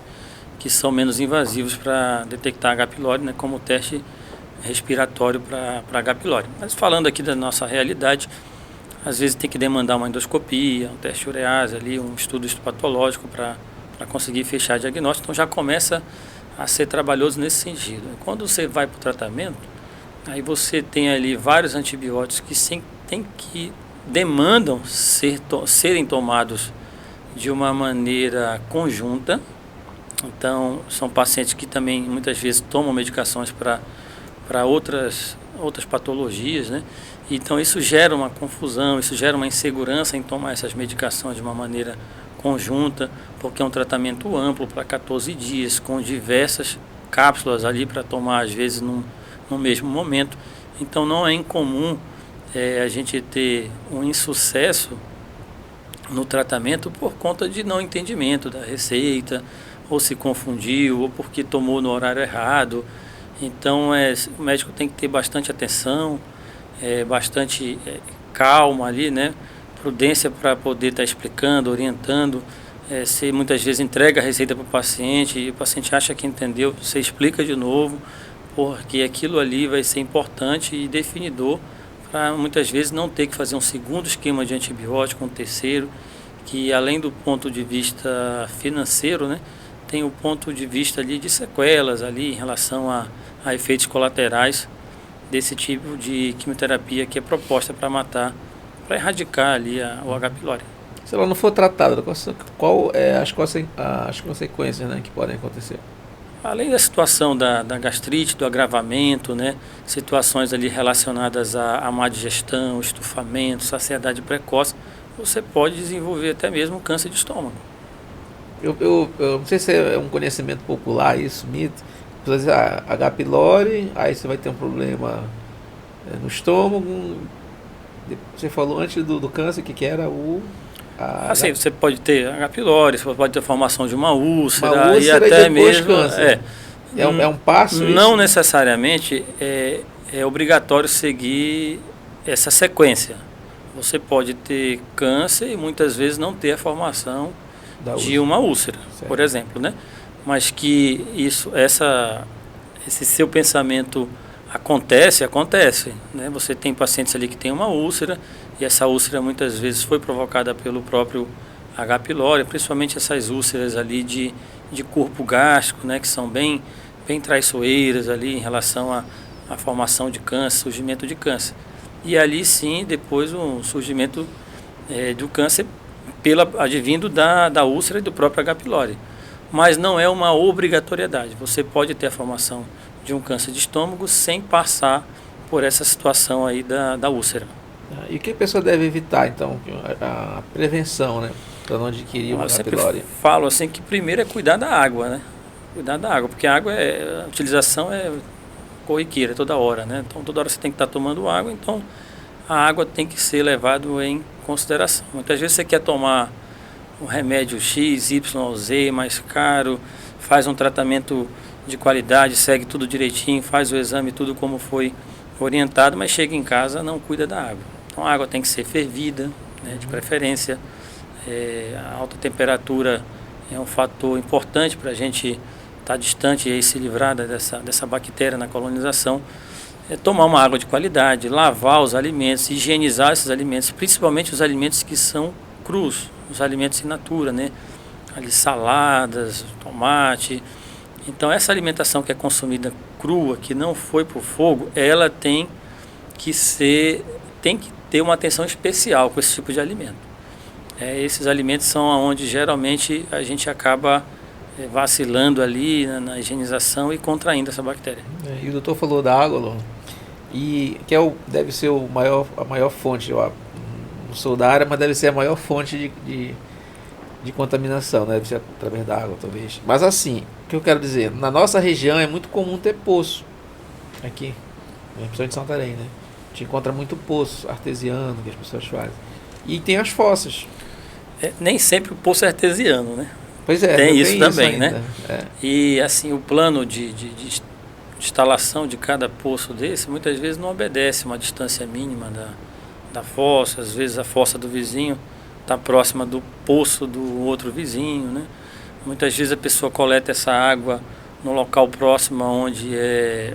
que são menos invasivos para detectar H. pylori, né? Como o teste respiratório para H. pylori. Mas falando aqui da nossa realidade, às vezes tem que demandar uma endoscopia, um teste de urease ali, um estudo histopatológico para conseguir fechar o diagnóstico. Então já começa a ser trabalhoso nesse sentido. Quando você vai para o tratamento, aí você tem ali vários antibióticos que demandam serem tomados de uma maneira conjunta. Então, são pacientes que também muitas vezes tomam medicações para outras patologias, né? Então, isso gera uma confusão, isso gera uma insegurança em tomar essas medicações de uma maneira conjunta, porque é um tratamento amplo para 14 dias, com diversas cápsulas ali para tomar, às vezes, no mesmo momento. Então, não é incomum a gente ter um insucesso no tratamento por conta de não entendimento da receita, ou se confundiu, ou porque tomou no horário errado. Então, o médico tem que ter bastante atenção, bastante calma ali, né? Prudência para poder estar explicando, orientando. Você muitas vezes entrega a receita para o paciente e o paciente acha que entendeu, você explica de novo, porque aquilo ali vai ser importante e definidor para muitas vezes não ter que fazer um segundo esquema de antibiótico, um terceiro, que além do ponto de vista financeiro, né, tem o ponto de vista ali de sequelas ali em relação a efeitos colaterais desse tipo de quimioterapia que é proposta para para erradicar ali o H. pylori. Se ela não for tratada, qual é as consequências, né, que podem acontecer? Além da situação da gastrite, do agravamento, né, situações ali relacionadas à má digestão, estufamento, saciedade precoce, você pode desenvolver até mesmo câncer de estômago. Eu não sei se é um conhecimento popular isso, mito. Você diz, H. pylori, aí você vai ter um problema no estômago. Você falou antes do câncer que era o... Assim, você pode ter H. pylori, você pode ter a formação de uma úlcera, uma úlcera e até e depois mesmo câncer. É um passo não isso? Necessariamente é obrigatório seguir essa sequência. Você pode ter câncer e muitas vezes não ter a formação de uma úlcera, certo, por exemplo, né? Mas que esse seu pensamento acontece, né? Você tem pacientes ali que tem uma úlcera e essa úlcera muitas vezes foi provocada pelo próprio H. pylori, principalmente essas úlceras ali de corpo gástrico, né? Que são bem traiçoeiras ali em relação à formação de câncer, surgimento de câncer. E ali sim, depois um surgimento do câncer advindo da úlcera e do próprio H. pylori. Mas não é uma obrigatoriedade. Você pode ter a formação de um câncer de estômago sem passar por essa situação aí da úlcera. E o que a pessoa deve evitar, então? A prevenção, né? Para não adquirir uma H. pylori. Eu falo assim que primeiro é cuidar da água, né? Cuidar da água, porque a água a utilização é corriqueira toda hora, né? Então toda hora você tem que estar tomando água, então a água tem que ser levada em consideração. Muitas vezes você quer tomar um remédio X, Y, Z, mais caro, faz um tratamento de qualidade, segue tudo direitinho, faz o exame, tudo como foi orientado, mas chega em casa não cuida da água. Então a água tem que ser fervida, né, de preferência. A alta temperatura é um fator importante para a gente estar distante e se livrar dessa bactéria na colonização. Tomar uma água de qualidade, lavar os alimentos, higienizar esses alimentos, principalmente os alimentos que são crus, os alimentos in natura, né? Ali saladas, tomate. Então essa alimentação que é consumida crua, que não foi para o fogo, ela tem que ter uma atenção especial com esse tipo de alimento. Esses alimentos são onde geralmente a gente acaba vacilando ali na higienização e contraindo essa bactéria. E o doutor falou da água, Lô. e que deve ser a maior fonte, eu não sou da área, mas deve ser a maior fonte de contaminação, né? Deve ser através da água, talvez. Mas assim, o que eu quero dizer, na nossa região é muito comum ter poço, aqui, principalmente em Santarém, né? A gente encontra muito poço artesiano que as pessoas fazem. E tem as fossas. Nem sempre o poço é artesiano, né? Pois é. Tem isso também, ainda, né? É. E assim, o plano de instalação de cada poço desse, muitas vezes não obedece uma distância mínima da fossa. Às vezes a fossa do vizinho está próxima do poço do outro vizinho, né? Muitas vezes a pessoa coleta essa água no local próximo onde é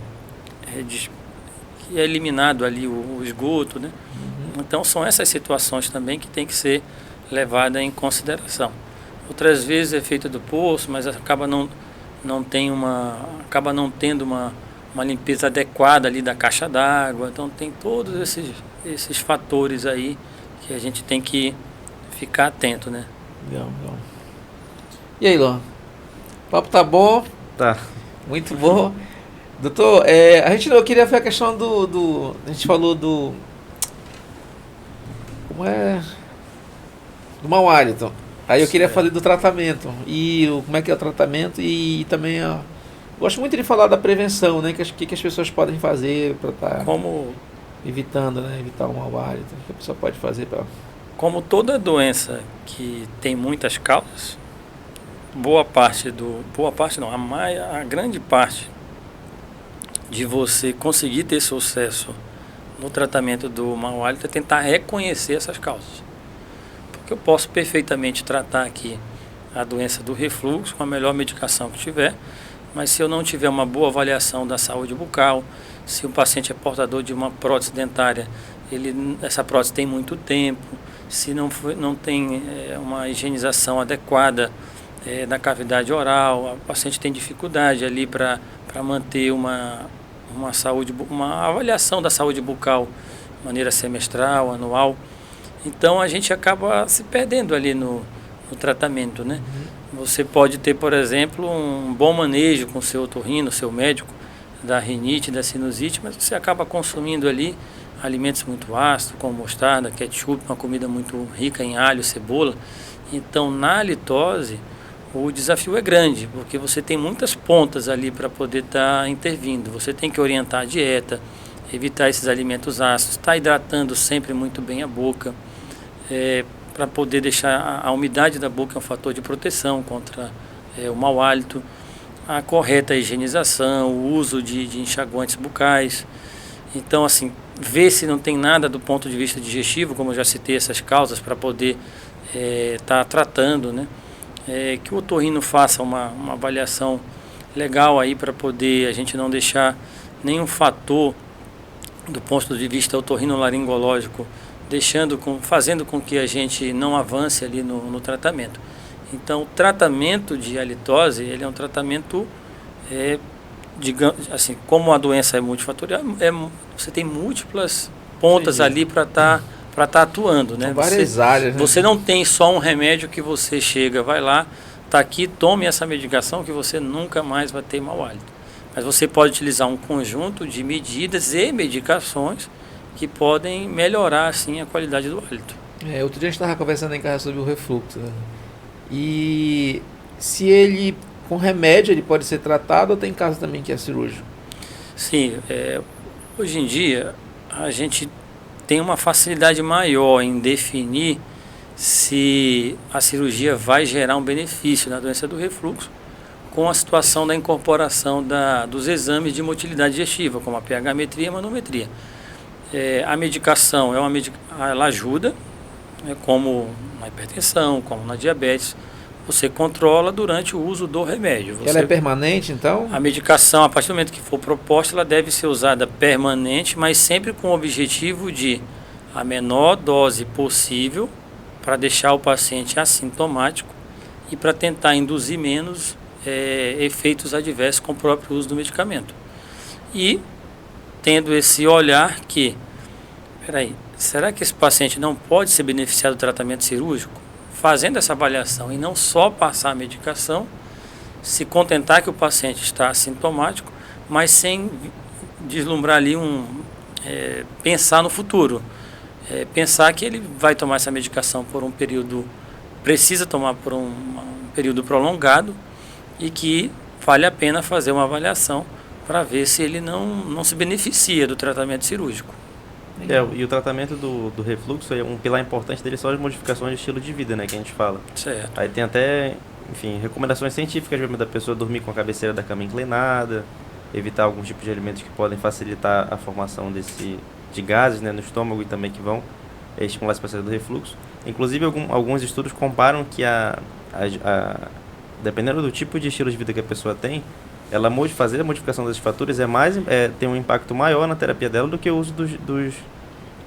eliminado ali o esgoto, né? Então são essas situações também que tem que ser levada em consideração. Outras vezes é feita do poço, mas acaba não tendo uma limpeza adequada ali da caixa d'água. Então tem todos esses fatores aí que a gente tem que ficar atento, né? Legal. E aí, Luan? O papo tá bom? Tá. Muito bom. Doutor, eu queria ver a questão a gente falou do mau hálito. Aí eu queria falar do tratamento. E como é que é o tratamento e também gosto muito de falar da prevenção, né? Que as pessoas podem fazer para estar evitando, né? Evitar o mau hálito. O que a pessoa pode fazer para... Como toda doença que tem muitas causas, a grande parte de você conseguir ter sucesso no tratamento do mau hálito é tentar reconhecer essas causas. Porque eu posso perfeitamente tratar aqui a doença do refluxo com a melhor medicação que tiver, mas se eu não tiver uma boa avaliação da saúde bucal, se o paciente é portador de uma prótese dentária, essa prótese tem muito tempo, se não tem uma higienização adequada da cavidade oral, o paciente tem dificuldade ali para manter uma avaliação da saúde bucal de maneira semestral, anual. Então a gente acaba se perdendo ali no tratamento, né? Você pode ter, por exemplo, um bom manejo com o seu otorrino, seu médico, da rinite, da sinusite, mas você acaba consumindo ali alimentos muito ácidos, como mostarda, ketchup, uma comida muito rica em alho, cebola. Então na halitose o desafio é grande, porque você tem muitas pontas ali para poder estar intervindo. Você tem que orientar a dieta, evitar esses alimentos ácidos, estar hidratando sempre muito bem a boca, para poder deixar a umidade da boca é um fator de proteção contra o mau hálito, a correta higienização, o uso de enxaguantes bucais. Então, assim, ver se não tem nada do ponto de vista digestivo, como eu já citei essas causas, para poder estar tratando, né? Que o otorrino faça uma avaliação legal aí para poder a gente não deixar nenhum fator do ponto de vista otorrinolaringológico fazendo com que a gente não avance ali no tratamento. Então, o tratamento de halitose, ele é um tratamento, digamos assim, como a doença é multifatorial, você tem múltiplas pontas ali para estar atuando, né? São várias áreas, né? Você não tem só um remédio que você chega, vai lá, está aqui, tome essa medicação que você nunca mais vai ter mau hálito. Mas você pode utilizar um conjunto de medidas e medicações que podem melhorar, assim, a qualidade do hálito. Outro dia a gente estava conversando em casa sobre o refluxo, né? E se ele, com remédio, ele pode ser tratado ou tem caso também que é cirúrgico? Sim, hoje em dia a gente tem uma facilidade maior em definir se a cirurgia vai gerar um benefício na doença do refluxo com a situação da incorporação dos exames de motilidade digestiva, como a pH-metria e a manometria. A medicação ela ajuda, como na hipertensão, como na diabetes, você controla durante o uso do remédio. Ela é permanente, então? A medicação, a partir do momento que for proposta, ela deve ser usada permanente, mas sempre com o objetivo de a menor dose possível para deixar o paciente assintomático e para tentar induzir menos efeitos adversos com o próprio uso do medicamento. E tendo esse olhar que, será que esse paciente não pode ser beneficiado do tratamento cirúrgico? Fazendo essa avaliação e não só passar a medicação, se contentar que o paciente está assintomático, mas sem deslumbrar ali pensar no futuro. Pensar que ele vai tomar essa medicação por um período, precisa tomar por um período prolongado e que vale a pena fazer uma avaliação para ver se ele não se beneficia do tratamento cirúrgico. E o tratamento do refluxo, um pilar importante dele são as modificações de estilo de vida, né, que a gente fala. Certo. Aí tem até, enfim, recomendações científicas da pessoa dormir com a cabeceira da cama inclinada, evitar alguns tipos de alimentos que podem facilitar a formação de gases, né, no estômago e também que vão estimular esse processo do refluxo. Inclusive, alguns estudos comparam que dependendo do tipo de estilo de vida que a pessoa tem, fazer a modificação desses fatores tem um impacto maior na terapia dela do que o uso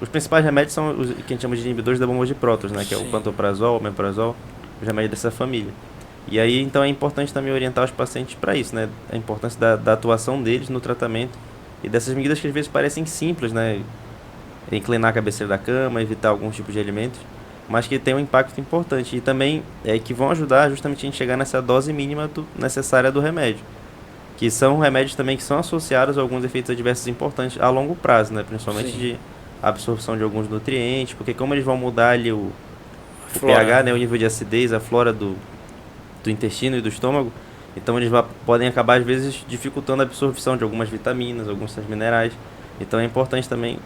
os principais remédios são os que a gente chama de inibidores da bomba de prótons, né, que é o pantoprazol, o meprazol, os remédios dessa família. E aí, então, é importante também orientar os pacientes para isso, né, a importância da atuação deles no tratamento e dessas medidas que às vezes parecem simples, né, inclinar a cabeceira da cama, evitar alguns tipos de alimentos, mas que tem um impacto importante e também que vão ajudar justamente a gente chegar nessa dose mínima necessária do remédio, que são remédios também que são associados a alguns efeitos adversos importantes a longo prazo, né, principalmente de absorção de alguns nutrientes, porque como eles vão mudar ali o pH, né, o nível de acidez, a flora do intestino e do estômago, então eles podem acabar às vezes dificultando a absorção de algumas vitaminas, alguns sais minerais. Então é importante também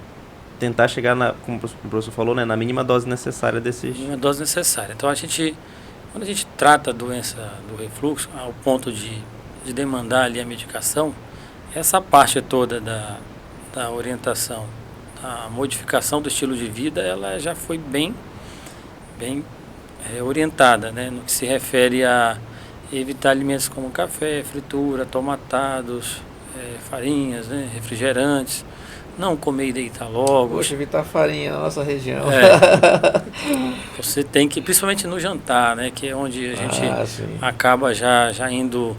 tentar chegar, como o professor falou, né, na mínima dose necessária desses... Mínima dose necessária. Então quando a gente trata a doença do refluxo, ao ponto de demandar ali a medicação, essa parte toda da orientação, a modificação do estilo de vida, ela já foi bem orientada, né, no que se refere a evitar alimentos como café, fritura, tomatados, farinhas, né, refrigerantes, não comer e deitar logo. Poxa, evitar farinha na nossa região. Você tem que, principalmente no jantar, né, que é onde a gente acaba já indo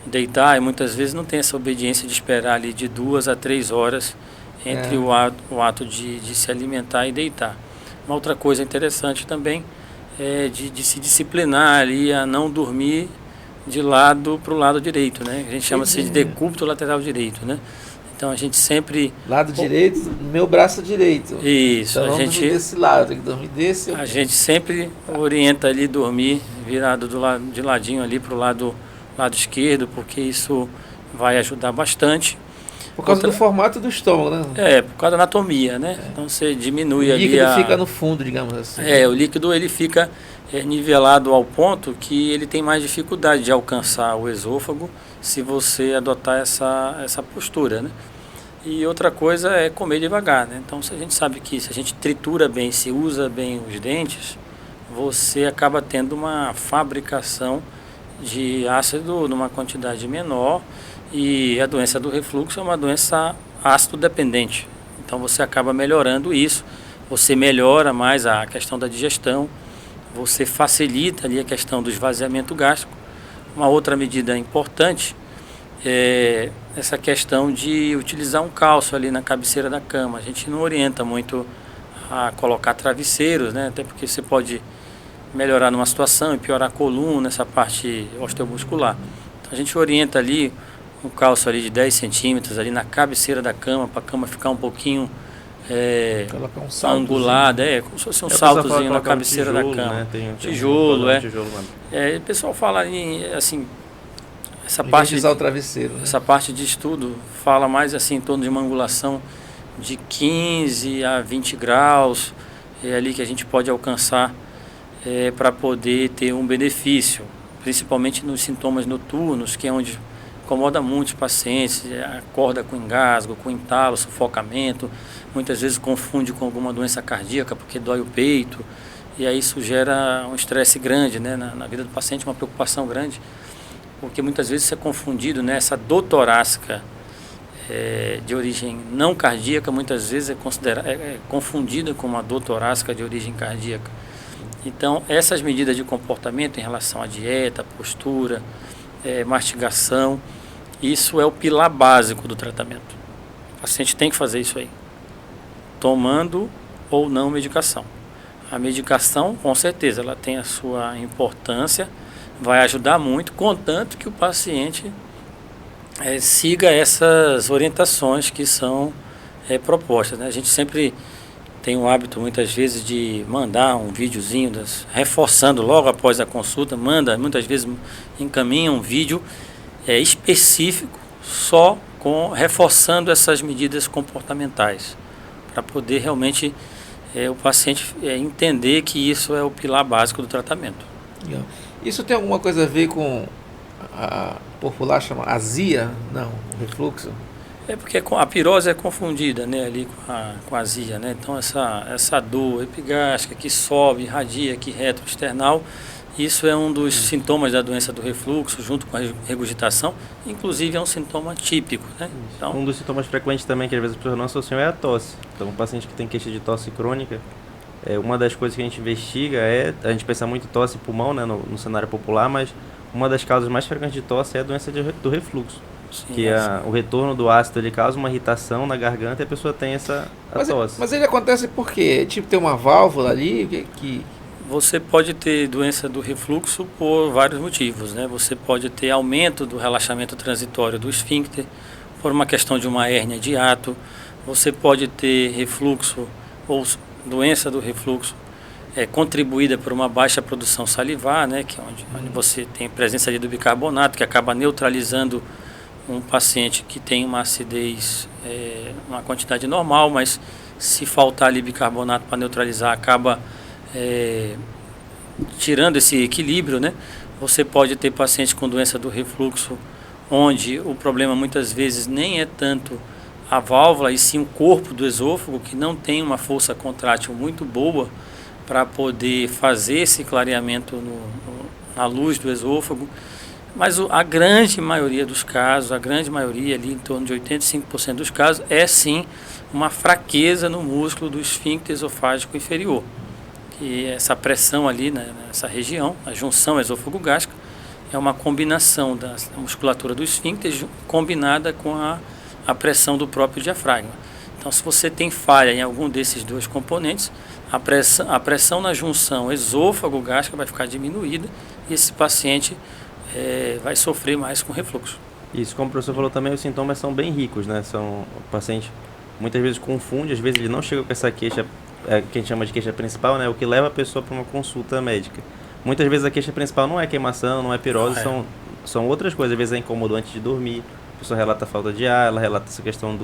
deitar e muitas vezes não tem essa obediência de esperar ali de 2 a 3 horas entre o ato de se alimentar e deitar. Uma outra coisa interessante também é de se disciplinar ali a não dormir de lado para o lado direito, né? A gente chama-se de decúbito lateral direito, né? Então a gente sempre... Lado direito, meu braço direito. Isso. Então, a gente desse lado, tem que dormir desse. A gente sempre orienta ali dormir virado de ladinho ali para o lado esquerdo, porque isso vai ajudar bastante. Por causa do formato do estômago, né? Por causa da anatomia, né? Então você diminui ali. O líquido fica no fundo, digamos assim. O líquido ele fica nivelado ao ponto que ele tem mais dificuldade de alcançar o esôfago se você adotar essa postura, né? E outra coisa é comer devagar, né? Então se a gente sabe que se a gente tritura bem, se usa bem os dentes, você acaba tendo uma fabricação de ácido numa quantidade menor. E a doença do refluxo é uma doença ácido dependente. Então você acaba melhorando isso, você melhora mais a questão da digestão, você facilita ali a questão do esvaziamento gástrico. Uma outra medida importante é essa questão de utilizar um cálcio ali na cabeceira da cama. A gente não orienta muito a colocar travesseiros, né? Até porque você pode melhorar numa situação e piorar a coluna, essa parte osteomuscular. Então a gente orienta ali um cálcio ali de 10 centímetros ali na cabeceira da cama, para a cama ficar um pouquinho colocar um salto angulada, como se fosse um saltozinho na cabeceira da cama. Né? Tem tijolo, tijolo, o pessoal fala assim, essa de parte usar o travesseiro, né? Essa parte de estudo fala mais assim em torno de uma angulação de 15 a 20 graus, ali que a gente pode alcançar para poder ter um benefício, principalmente nos sintomas noturnos, que é onde incomoda muitos pacientes, acorda com engasgo, com entalo, sufocamento, muitas vezes confunde com alguma doença cardíaca porque dói o peito, e aí isso gera um estresse grande, né, na vida do paciente, uma preocupação grande, porque muitas vezes isso é confundido, né, essa dor torácica de origem não cardíaca, muitas vezes é confundida com uma dor torácica de origem cardíaca. Então, essas medidas de comportamento em relação à dieta, postura, mastigação, isso é o pilar básico do tratamento. O paciente tem que fazer isso aí, tomando ou não medicação. A medicação, com certeza, ela tem a sua importância, vai ajudar muito, contanto que o paciente siga essas orientações que são propostas, né? A gente sempre tem o hábito, muitas vezes, de mandar um videozinho, reforçando logo após a consulta, muitas vezes encaminha um vídeo específico, só reforçando essas medidas comportamentais, para poder realmente o paciente entender que isso é o pilar básico do tratamento. Isso tem alguma coisa a ver com a popular chama azia? Não, refluxo? É porque a pirose é confundida, né, ali com a azia, né? Então essa dor epigástrica que sobe, irradia aqui retroesternal, isso é um dos sintomas da doença do refluxo, junto com a regurgitação, inclusive é um sintoma típico, né? Então, um dos sintomas frequentes também, que às vezes as pessoas não associam, é a tosse. Então, um paciente que tem queixa de tosse crônica, uma das coisas que a gente investiga a gente pensa muito em tosse e pulmão, né, no cenário popular, mas uma das causas mais frequentes de tosse é a doença do refluxo. Sim, que o retorno do ácido ele causa uma irritação na garganta e a pessoa tem tosse. Mas ele acontece por quê? Tipo, tem uma válvula ali que... Você pode ter doença do refluxo por vários motivos, né? Você pode ter aumento do relaxamento transitório do esfíncter, por uma questão de uma hérnia de hiato. Você pode ter refluxo ou doença do refluxo contribuída por uma baixa produção salivar, né? Que é onde você tem presença ali do bicarbonato, que acaba neutralizando um paciente que tem uma acidez, uma quantidade normal, mas se faltar ali bicarbonato para neutralizar, acaba tirando esse equilíbrio, né? Você pode ter paciente com doença do refluxo, onde o problema muitas vezes nem é tanto a válvula, e sim o corpo do esôfago, que não tem uma força contrátil muito boa para poder fazer esse clareamento na luz do esôfago. Mas a grande maioria dos casos, ali em torno de 85% dos casos, é sim uma fraqueza no músculo do esfíncter esofágico inferior. Que essa pressão ali nessa região, a junção esôfago-gástrica, é uma combinação da musculatura do esfíncter combinada com a pressão do próprio diafragma. Então, se você tem falha em algum desses dois componentes, a pressão na junção esôfago-gástrica vai ficar diminuída e esse paciente vai sofrer mais com refluxo. Isso, como o professor falou também, os sintomas são bem ricos, né? O paciente muitas vezes confunde, às vezes ele não chega com essa queixa, que a gente chama de queixa principal, né? O que leva a pessoa para uma consulta médica. Muitas vezes a queixa principal não é queimação, não é pirose, são outras coisas. Às vezes é incômodo antes de dormir, a pessoa relata a falta de ar, ela relata essa questão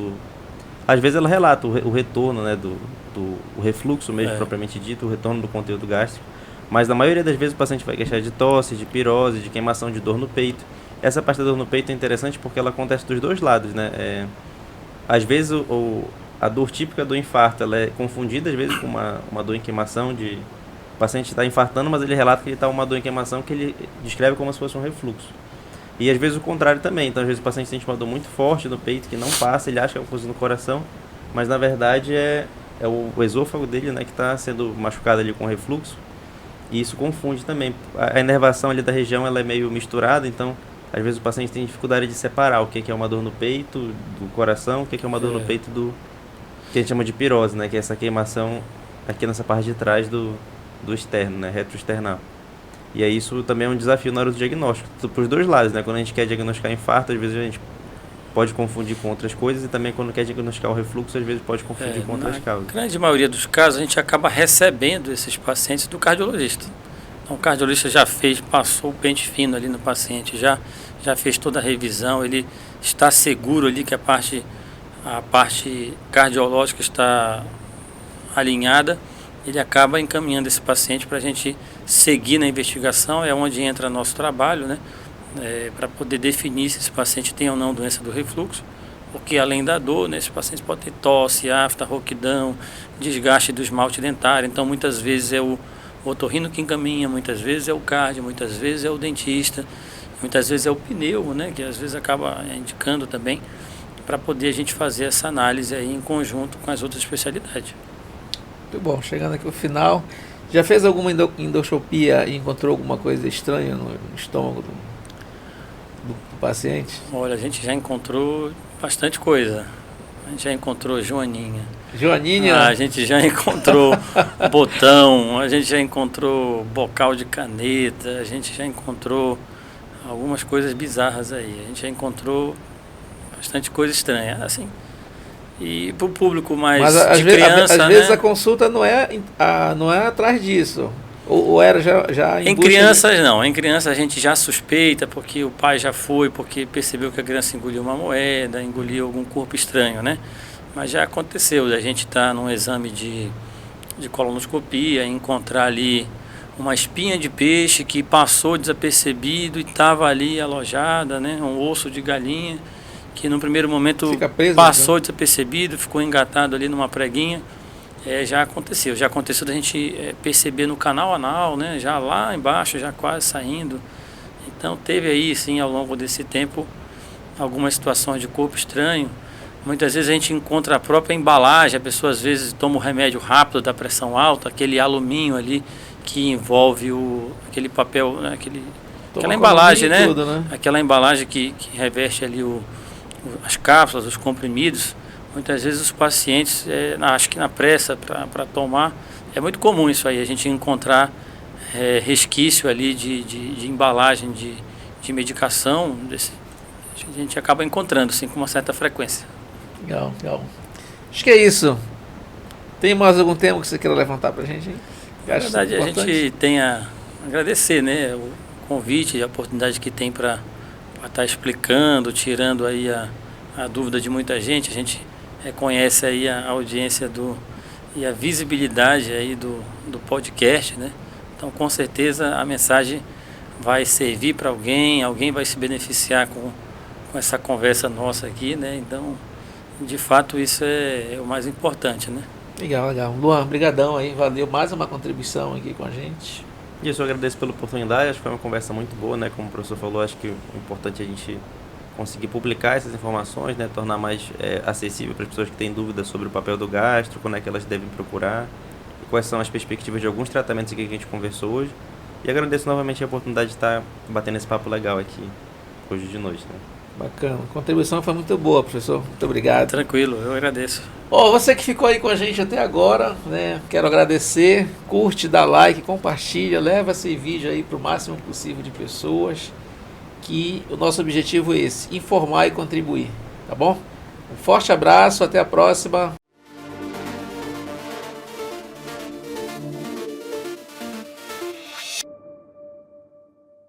às vezes ela relata o retorno, né, do refluxo mesmo, propriamente dito, o retorno do conteúdo gástrico. Mas na maioria das vezes o paciente vai queixar de tosse, de pirose, de queimação, de dor no peito. Essa parte da dor no peito é interessante porque ela acontece dos dois lados, né? Às vezes a dor típica do infarto ela é confundida às vezes com uma dor em queimação. O paciente está infartando, mas ele relata que ele está com uma dor em queimação que ele descreve como se fosse um refluxo. E às vezes o contrário também. Então às vezes o paciente sente uma dor muito forte no peito que não passa, ele acha que é uma coisa no coração, mas na verdade é o esôfago dele, né, que está sendo machucado ali com refluxo. E isso confunde também. A inervação ali da região ela é meio misturada, então às vezes o paciente tem dificuldade de separar o que é uma dor no peito do coração, o que é uma dor no peito que a gente chama de pirose, né, que é essa queimação aqui nessa parte de trás do externo, né, retroesternal. E aí isso também é um desafio na hora do diagnóstico, para os dois lados, né? Quando a gente quer diagnosticar infarto, às vezes a gente pode confundir com outras coisas, e também quando quer diagnosticar o refluxo, às vezes pode confundir com outras causas. Na grande maioria dos casos, a gente acaba recebendo esses pacientes do cardiologista. Então, o cardiologista passou o pente fino ali no paciente, já fez toda a revisão, ele está seguro ali que a parte cardiológica está alinhada, ele acaba encaminhando esse paciente para a gente seguir na investigação, é onde entra nosso trabalho, né? Para poder definir se esse paciente tem ou não doença do refluxo, porque além da dor, né, esse paciente pode ter tosse, afta, rouquidão, desgaste do esmalte dentário. Então muitas vezes é o otorrino que encaminha, muitas vezes é o cardio, muitas vezes é o dentista, muitas vezes é o pneu, né, que às vezes acaba indicando também, para poder a gente fazer essa análise aí em conjunto com as outras especialidades. Muito bom, chegando aqui ao final, já fez alguma endoscopia e encontrou alguma coisa estranha no estômago do paciente? Olha, a gente já encontrou bastante coisa. A gente já encontrou joaninha. Joaninha? A gente já encontrou botão, a gente já encontrou bocal de caneta, a gente já encontrou algumas coisas bizarras aí. A gente já encontrou bastante coisa estranha. Assim, E para o público mais Mas de criança, às vezes a consulta não é atrás disso. Ou era já em crianças não, em criança a gente já suspeita porque o pai já foi, porque percebeu que a criança engoliu uma moeda, engoliu algum corpo estranho, né? Mas já aconteceu, a gente está num exame de colonoscopia, encontrar ali uma espinha de peixe que passou desapercebido e estava ali alojada, né? Um osso de galinha que no primeiro momento passou desapercebido, ficou engatado ali numa preguinha. Já aconteceu da gente perceber no canal anal, né? Já lá embaixo, já quase saindo. Então teve aí sim ao longo desse tempo algumas situações de corpo estranho. Muitas vezes a gente encontra a própria embalagem, a pessoa às vezes toma o remédio rápido da pressão alta, aquele alumínio ali que envolve aquele papel, né? Aquela embalagem, né? Tudo, né? Aquela embalagem que reveste ali as cápsulas, os comprimidos. Muitas vezes os pacientes, acho que na pressa para tomar, é muito comum isso aí, a gente encontrar resquício ali de embalagem de medicação, a gente acaba encontrando assim, com uma certa frequência. Legal. Acho que é isso. Tem mais algum tema que você queira levantar para a gente? Na verdade, a gente tem a agradecer, né, o convite e a oportunidade que tem para estar explicando, tirando aí a dúvida de muita gente. A gente reconhece aí a audiência e a visibilidade aí do podcast, né? Então, com certeza, a mensagem vai servir para alguém vai se beneficiar com essa conversa nossa aqui, né? Então, de fato, isso é o mais importante, né? Legal. Luan, brigadão aí, valeu, mais uma contribuição aqui com a gente. Isso, eu agradeço pela oportunidade, acho que foi uma conversa muito boa, né? Como o professor falou, acho que o importante é a gente conseguir publicar essas informações, né? Tornar mais acessível para as pessoas que têm dúvidas sobre o papel do gastro, quando é que elas devem procurar, e quais são as perspectivas de alguns tratamentos que a gente conversou hoje. E agradeço novamente a oportunidade de estar batendo esse papo legal aqui hoje de noite, né? Bacana, a contribuição foi muito boa, professor, muito obrigado. Tranquilo, eu agradeço. Você que ficou aí com a gente até agora, né? Quero agradecer, curte, dá like, compartilha, leva esse vídeo aí para o máximo possível de pessoas, que o nosso objetivo é esse, informar e contribuir, tá bom? Um forte abraço, até a próxima,